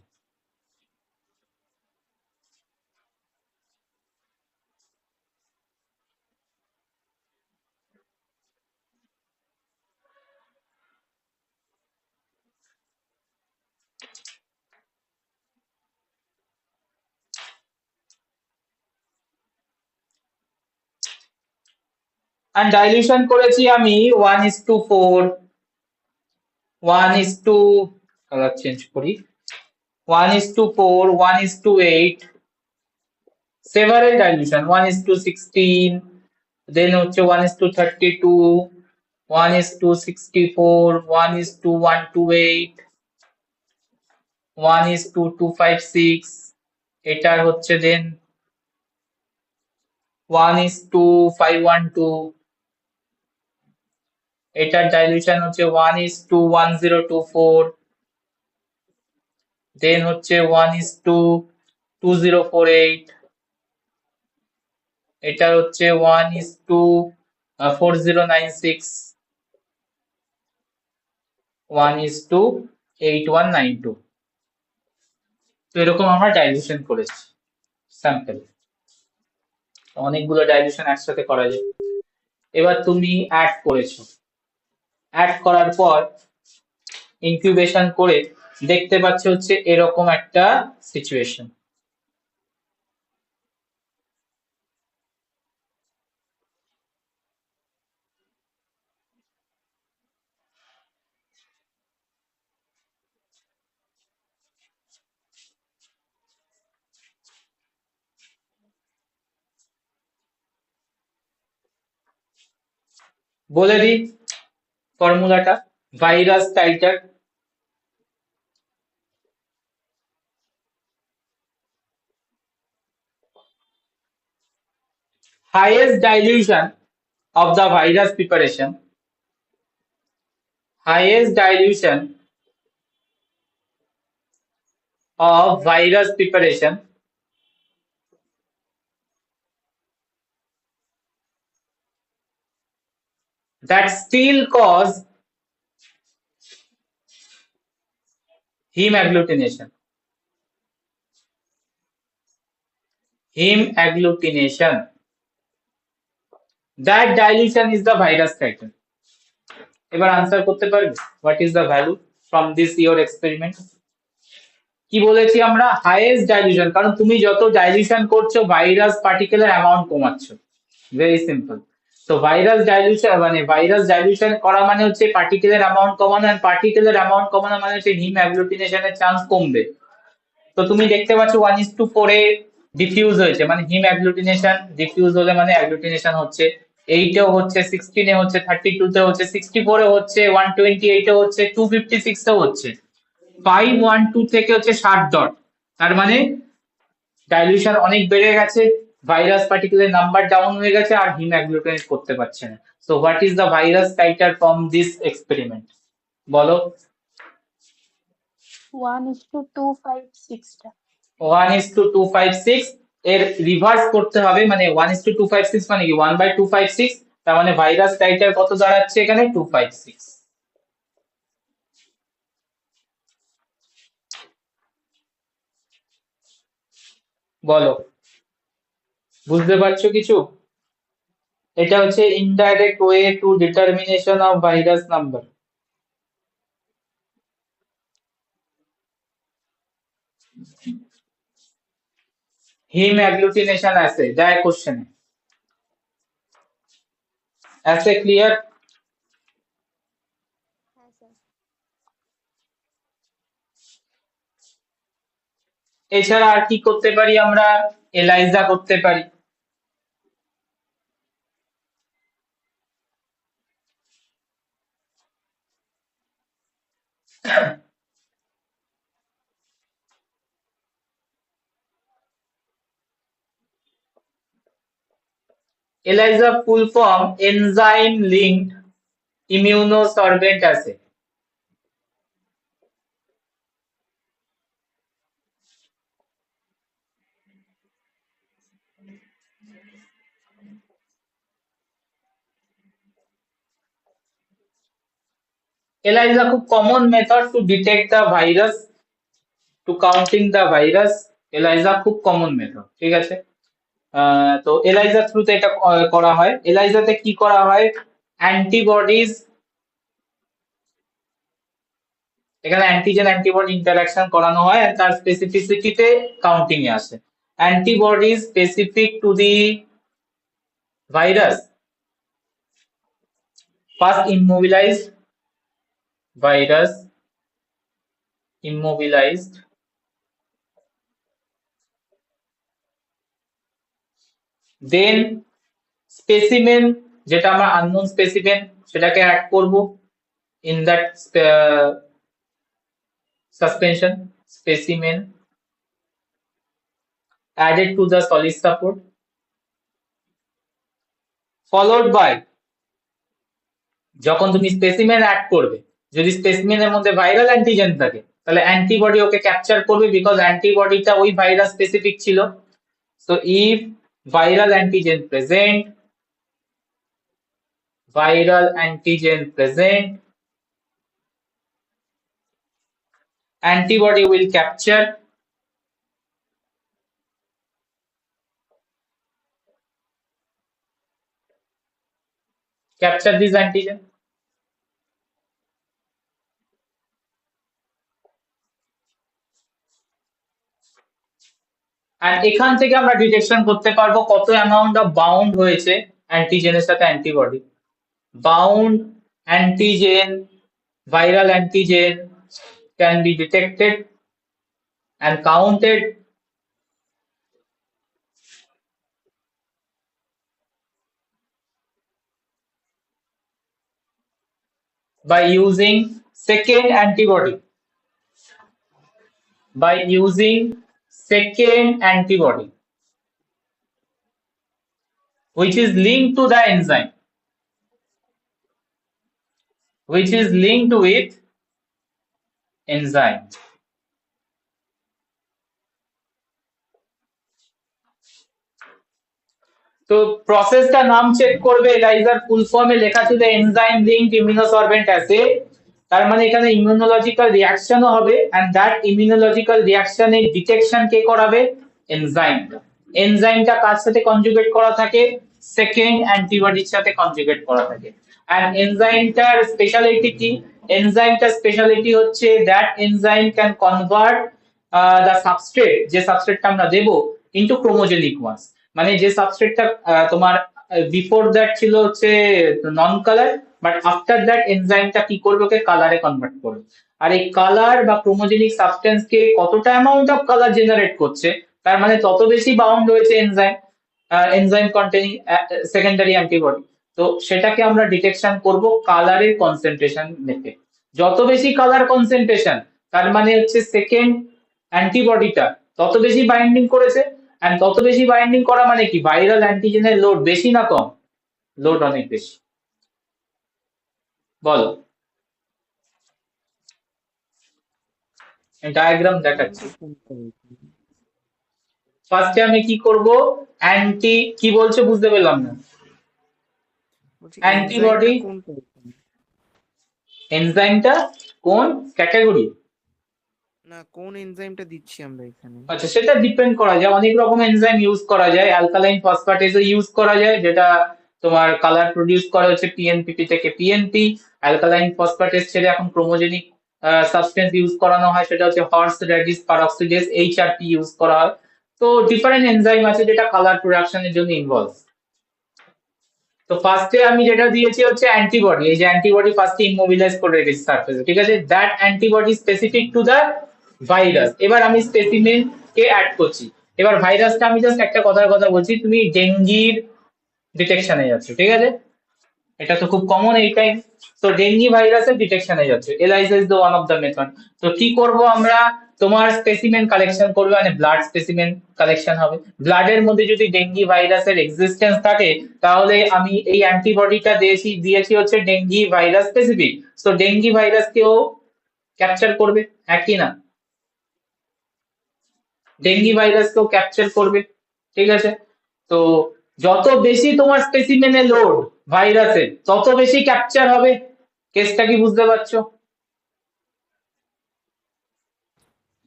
আর ডাইলিউশন করেছি আমি 1:4, 1:, কালার চেঞ্জ করি, 1:4, 1:8, several dilution, 1:16, then হচ্ছে 1:32, 1:64, 1:128, 1:256, এটার হচ্ছে দেন 1:512, এটার ডাইলিউশন হচ্ছে 1:1024, দেন হচ্ছে 1:2048, এটা হচ্ছে 1:4096, 1:8192। তো এরকম আমরা ডাইলিউশন করেছি স্যাম্পল। অনেকগুলো ডাইলিউশন একসাথে করা যায়। এবার তুমি অ্যাড করেছো, অ্যাড করার পর ইনকিউবেশন করে দেখতে পাচ্ছ হচ্ছে এরকম একটা সিচুয়েশন। বলে দিই ফর্মুলাটা, virus titre, highest dilution of the virus preparation, highest dilution of virus preparation that still cause heme agglutination. Heme agglutination. That dilution is the virus titer. এবার আনসার করতে পারবে what is the value from this your experiment? কি বলেছি আমরা? Highest dilution, কারণ তুমি যত dilution করছো ভাইরাস পার্টিকুলার অ্যামাউন্ট কমাচ্ছ, ভেরি সিম্পল। তো ভাইরাস ডাইলিউশন মানে ভাইরাস ডাইলিউশন করা মানে হচ্ছে পার্টিকুলার অ্যামাউন্ট কমানো, আর পার্টিকুলার অ্যামাউন্ট কমানো মানে হচ্ছে হিম অ্যাগ্লুটিনেশনের চান্স কমবে। তো তুমি দেখতে পাচ্ছ 1:4 এ ডিফিউজ হয়েছে, মানে হিম অ্যাগ্লুটিনেশন ডিফিউজ হলে মানে অ্যাগ্লুটিনেশন হচ্ছে। 8 এও হচ্ছে, 16 এ হচ্ছে, 32 তে হচ্ছে, 64 এ হচ্ছে, 128 এ হচ্ছে, 256 এও হচ্ছে, 512 থেকে হচ্ছে 60 ডট। তার মানে ডাইলিউশন অনেক বেড়ে গেছে, ভাইরাস পার্টিকুলার নাম্বার ডাউন হয়ে গেছে, আর হিম অ্যাগ্লুটিনেট করতে পারছে না। So what is the virus titre from this experiment? বলো। 1:256 টা। 1:256 এর রিভার্স করতে হবে, মানে 1:256 মানে কি 1/256, তার মানে ভাইরাস টাইটার কত দাঁড়াচ্ছে এখানে? 256। বলো, বুঝতে পারছো কিছু? এটা হচ্ছে indirect way to determination of virus number. Hemagglutination assay যায় কোশ্চেনে। Assay clear? হ্যাঁ স্যার। এছাড়া আর কি করতে পারি আমরা? এলাইজা করতে পারি। ELISA full form enzyme linked immunosorbent assay. ELISA খুব common method to detect the virus, to counting the virus. ELISA খুব কমন মেথড, ঠিক আছে। তো ELISA থ্রুতে এটা করা হয়। ELISA তে কি করা হয়? অ্যান্টিবডিজ, এখানে অ্যান্টিজেন অ্যান্টিবডি ইন্টারঅ্যাকশন করানো হয় আর তার স্পেসিফিসিটিতে কাউন্টিং এ আসে। Antibodies specific to the virus first immobilized virus, immobilized, then specimen যেটা আমরা unknown specimen সেটাকে অ্যাড করব in that suspension, specimen added to the solid support, followed by যখন তুমি স্পেসিমেন অ্যাড করবে, যদি স্পেসিমেনের মধ্যে ভাইরাল অ্যান্টিজেন থাকে তাহলে অ্যান্টিবডি ওকে ক্যাপচার করবে, বিকজ অ্যান্টিবডিটা ওই ভাইরাস স্পেসিফিক ছিল। So if viral antigen present, viral antigen present, antibody will capture this antigen and এখান থেকে আমরা ডিটেকশন করতে পারবো কত অ্যামাউন্ট অফ বাউন্ড হয়েছে অ্যান্টিজেনের সাথে antibody. Bound antigen, viral antigen can be detected and counted by using second antibody, by using second antibody which is linked to the enzyme, which is linked with enzyme. তো প্রসেসটা নাম check করবে, analyser ফুল ফর্মে লেখা ছিল enzyme linked immunosorbent as, তার মানে এখানে ইমিউনোলজিক্যাল রিঅ্যাকশনও হবে এন্ড দ্যাট ইমিউনোলজিক্যাল রিঅ্যাকশনের ডিটেকশন কে করাবে? এনজাইমটা। এনজাইমটা কার সাথে কনজুগেট করা থাকে? সেকেন্ড অ্যান্টিবডির সাথে কনজুগেট করা থাকে। এন্ড এনজাইমটার স্পেশালিটি কি? এনজাইমটার স্পেশালিটি হচ্ছে that enzyme can convert the substrate, যে সাবস্ট্রেটটা আমরা দেব, ইনটু ক্রোমোজেনিক ওয়ান্স। মানে যে সাবস্ট্রেটটা তোমার বিফোর দ্যাট ছিল হচ্ছে নন কালার, বাট আফটার দ্যাট এনজাইমটা কি করবে? ওকে কালারে কনভার্ট করবে। আর এই কালার বা ক্রোমোজেনিক সাবস্টেন্স কে কতটা অ্যামাউন্ট অফ কালার জেনারেট করছে, তার মানে তত বেশি বাউন্ড হয়েছে enzyme, enzyme containing secondary antibody. তো সেটাকে আমরা ডিটেকশন করব কালারের কনসেন্ট্রেশন দেখে। যত বেশি কালার কনসেন্ট্রেশন, তার মানে হচ্ছে সেকেন্ড অ্যান্টিবডিটা তত বেশি বাইন্ডিং করেছে, এন্ড তত বেশি বাইন্ডিং করা মানে কি? ভাইরাল অ্যান্টিজেনের লোড বেশি না কম? লোড অনেক বেশি। বলো, ডায়াগ্রাম দেখাচ্ছি। ফার্স্টে আমি কি করব? অ্যান্টি, কি বলছো বুঝতে পেলাম না। অ্যান্টিবডি, এনজাইমটা কোন ক্যাটাগরি? না, কোন এনজাইমটা দিচ্ছি আমরা এখানে? আচ্ছা, সেটা ডিপেন্ড করা যায়, অনেক রকম এনজাইম ইউজ করা যায়। অ্যালকালাইন ফসফেটেজও ইউজ করা যায়, যেটা তোমার কালার প্রডিউস করে হচ্ছে পিএনপিপি থেকে পিএনপি, অ্যালকালাইন ফসফেটেস ছেড়ে এখন ক্রোমোজেনিক সাবস্টেন্স ইউজ করানো হয়, সেটা হচ্ছে হর্স রেডিস পারঅক্সিডেজ এইচআরপি ইউজ করা হয়। তো ডিফারেন্ট এনজাইম আছে যেটা কালার প্রোডাকশনের জন্য ইনভলভ। তো ফার্স্টে আমি যেটা দিয়েছি হচ্ছে অ্যান্টিবডি, এই যে অ্যান্টিবডি ফার্স্টে ইমোবিলাইজ করে রেখেছি সারফেসে, ঠিক আছে, that antibody specific to the virus. এবার আমি স্পেসিমেন কে অ্যাড করছি। এবার ভাইরাসটা আমি জাস্ট একটা কথা বলছি, তুমি ডেঙ্গির ডিটেকশনে যাচ্ছ, ঠিক আছে, এটা তো খুব কমন এই টাইম। তো ডেঙ্গি ভাইরাসের ডিটেকশনে যাচ্ছে, ELISA is the one of the method. তো কি করব আমরা, তোমার স্পেসিমেন কালেকশন করবে, মানে ব্লাড স্পেসিমেন কালেকশন হবে। ব্লাডের মধ্যে যদি ডেঙ্গি ভাইরাসের এক্সিস্টেন্স থাকে তাহলে আমি এই অ্যান্টিবডিটা দিয়েছি হচ্ছে ডেঙ্গি ভাইরাস স্পেসিফিক। তো ডেঙ্গি ভাইরাসকেও ক্যাপচার করবে, হ্যাঁ কি না, ডেঙ্গি ভাইরাসকেও ক্যাপচার করবে, ঠিক আছে। তো যত বেশি তোমার স্পেসিমেনে লোড ভাইরাসের তত বেশি ক্যাপচার হবে। কেসটা কি বুঝতে পারছো?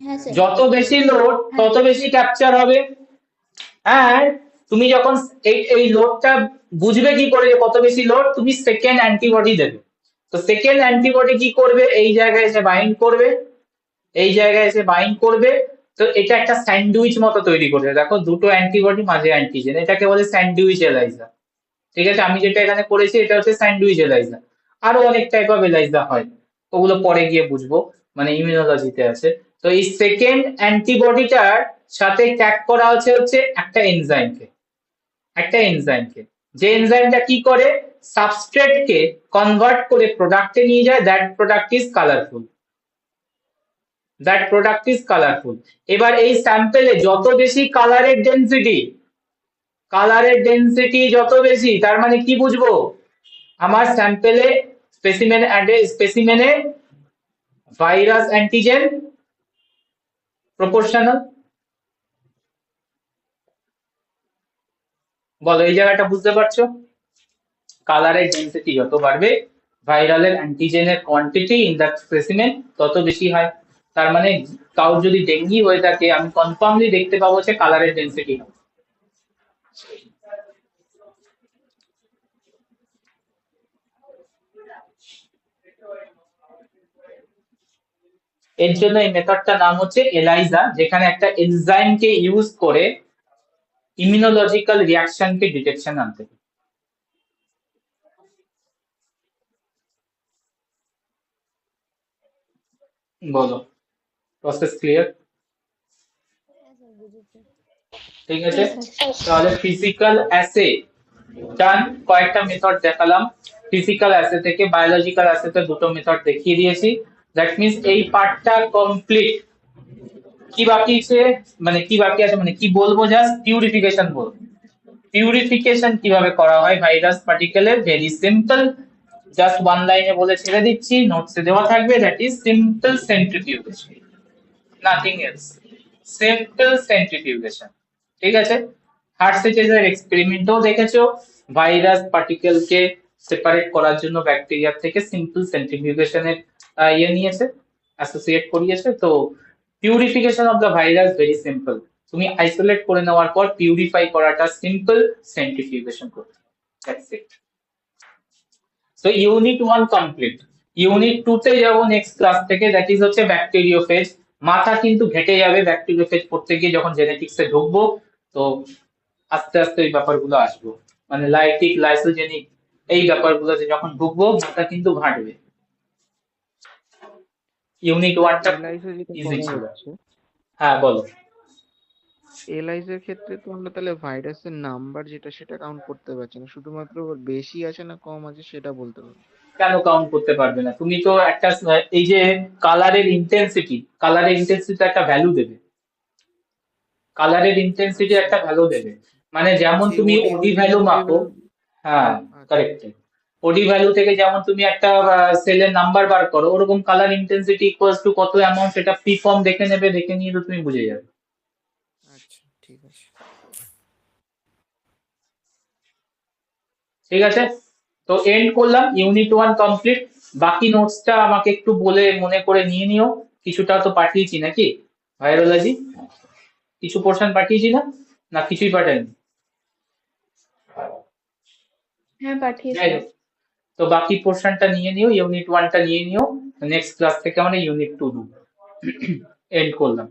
হ্যাঁ স্যার। যত বেশি লোড তত বেশি ক্যাপচার হবে। হ্যাঁ, তুমি যখন এই লোডটা বুঝবে কি করে যে কত বেশি লোড, তুমি সেকেন্ড অ্যান্টিবডি দেবে। তো সেকেন্ড অ্যান্টিবডি কি করবে, এই জায়গায় এসে বাইন্ড করবে, এই জায়গায় এসে বাইন্ড করবে। তো এটা একটা স্যান্ডউইচ মতো তৈরি করবে, দেখো দুটো অ্যান্টিবডি মাঝে অ্যান্টিজেন, এটাকে বলে স্যান্ডউইচ এলাইজা, ঠিক আছে। আমি যেটা এখানে করেছি এটা হচ্ছে স্যান্ডউইচ এলাইজা। আরো অনেক টাইপ অফ এলাইজা হয়, ওগুলো পরে গিয়ে বুঝবো, মানে ইমিউনোলজিতে আছে। তো এই সেকেন্ড অ্যান্টিবডিটার সাথে ট্যাগ করা হচ্ছে একটা এনজাইমকে, যে এনজাইমটা কি করে, সাবস্ট্রেটকে কনভার্ট করে প্রোডাক্টে নিয়ে যায়, দ্যাট প্রোডাক্ট ইজ কালারফুল। এবার এই স্যাম্পেলে যত বেশি কালারের ডেনসিটি যত বেশি, তার মানে কি বুঝবো, আমার স্যাম্পেলে স্পেসিমেনে ভাইরাস অ্যান্টিজেন প্রপোর্শনাল। বলো, এই জায়গাটা বুঝতে পারছো? কালারের ডেনসিটি যত বাড়বে, ভাইরালের অ্যান্টিজেনের কোয়ান্টিটি ইন দ্য স্পেসিমেন তত বেশি হয়। তার মানে কারোর যদি ডেঙ্গি হয়ে থাকে আমি কনফার্মলি দেখতে পাবো যে কালারের ডেনসিটি। এর জন্য এই মেথডটার নাম হচ্ছে এলাইজা, যেখানে একটা এনজাইমকে ইউজ করে ইমিউনোলজিক্যাল রিয়াকশনকে ডিটেকশন আনতে হবে। বলো, প্রসেস ক্লিয়ার? ঠিক আছে, তাহলে ফিজিক্যাল অ্যাসে ডান, কয়েকটা মেথড দেখালাম। ফিজিক্যাল অ্যাসে থেকে বায়োলজিক্যাল অ্যাসেতে দুটো মেথড দেখিয়ে দিয়েছি। দ্যাট মিন্স এই পার্টটা কমপ্লিট। কি বাকি আছে, মানে কি বলবো, জাস্ট পিউরিফিকেশন বলবো। পিউরিফিকেশন কিভাবে করা হয় ভাইরাস পার্টিকেলের, ভেরি সিম্পল, জাস্ট ওয়ান লাইনে বলে ছেড়ে দিচ্ছি, নোটসে দেওয়া থাকবে, that is simple centrifugation, nothing else, simple centrifugation, ঠিক আছে। হার্সেচেজের এক্সপেরিমেন্টও দেখেছো, ভাইরাস পার্টিকেলকে সেপারেট করার জন্য ব্যাকটেরিয়া থেকে সিম্পল সেন্ট্রিফিউগেশনের নিয়েছে, অ্যাসোসিয়েট করিয়েছে। তো purification of the virus very simple, তুমি আইসোলেট করে নেওয়ার পর পিউরিফাই করাটা সিম্পল সেন্ট্রিফিউগেশন করতে, that's it. So unit 1 complete. Unit 2 তে যাব নেক্সট ক্লাস থেকে, দ্যাট ইজ হচ্ছে ব্যাকটেরিওফেজ। মাথা কিন্তু ঘেটে যাবে ব্যাকটেরিওফেজ পড়তে গিয়ে, যখন জেনেটিক্সে ঢুকবো। তো আস্তে আস্তে এই ব্যাপারগুলো আসবো, মানে লাইটিক লাইসোজেনিক এই ব্যাপারগুলোতে যখন ঢুকবো মাথা কিন্তু ঘাটবে। ইউনিট 1টা এলাইসা যেটা ইজি করা ছিল। হচ্ছে, হ্যাঁ বলো। এলাইসার ক্ষেত্রে তো আমরা তাহলে ভাইরাসের নাম্বার যেটা সেটা কাউন্ট করতে পারছি না, শুধুমাত্র ওর বেশি আছে না কম আছে সেটা বলতে পারবো। কেন কাউন্ট করতে পারবে না? তুমি তো একটা এই যে কালারের ইন্টেন্সিটি একটা ভ্যালু দেবে, মানে যেমন এই তুমি ওডি ওডি ওডি ভ্যালু ভ্যালু মাপো। হ্যাঁ, আচ্ছা কারেক্ট। ওডি ভ্যালু থেকে যেমন তুমি একটা সেলের নাম্বার বার করো, ওরকম কালার ইন্টেন্সিটি ইকুয়ালস টু কত অ্যামাউন্ট, সেটা পি ফর্ম দেখে নেবে, দেখে নিয়ে তো তুমি বুঝে যাবে। আচ্ছা, ঠিক আছে। ঠিক আছে, তো এন্ড করলাম, ইউনিট 1 কমপ্লিট। বাকি নোটসটা আমাকে একটু বলে মনে করে নিয়ে নিও। কিছুটা তো পাঠিয়েছি নাকি ভাইরোলজি, কিছু পোর্শন পাঠিয়েছি না, না কিছুই পাঠাইনি? হ্যাঁ পাঠিয়েছি। যাই হোক, তো বাকি পোর্শনটা নিয়ে নিও, ইউনিট 1টা নিয়ে নিও, নেক্সট ক্লাস থেকে আমরা ইউনিট 2 এন্ড করলাম।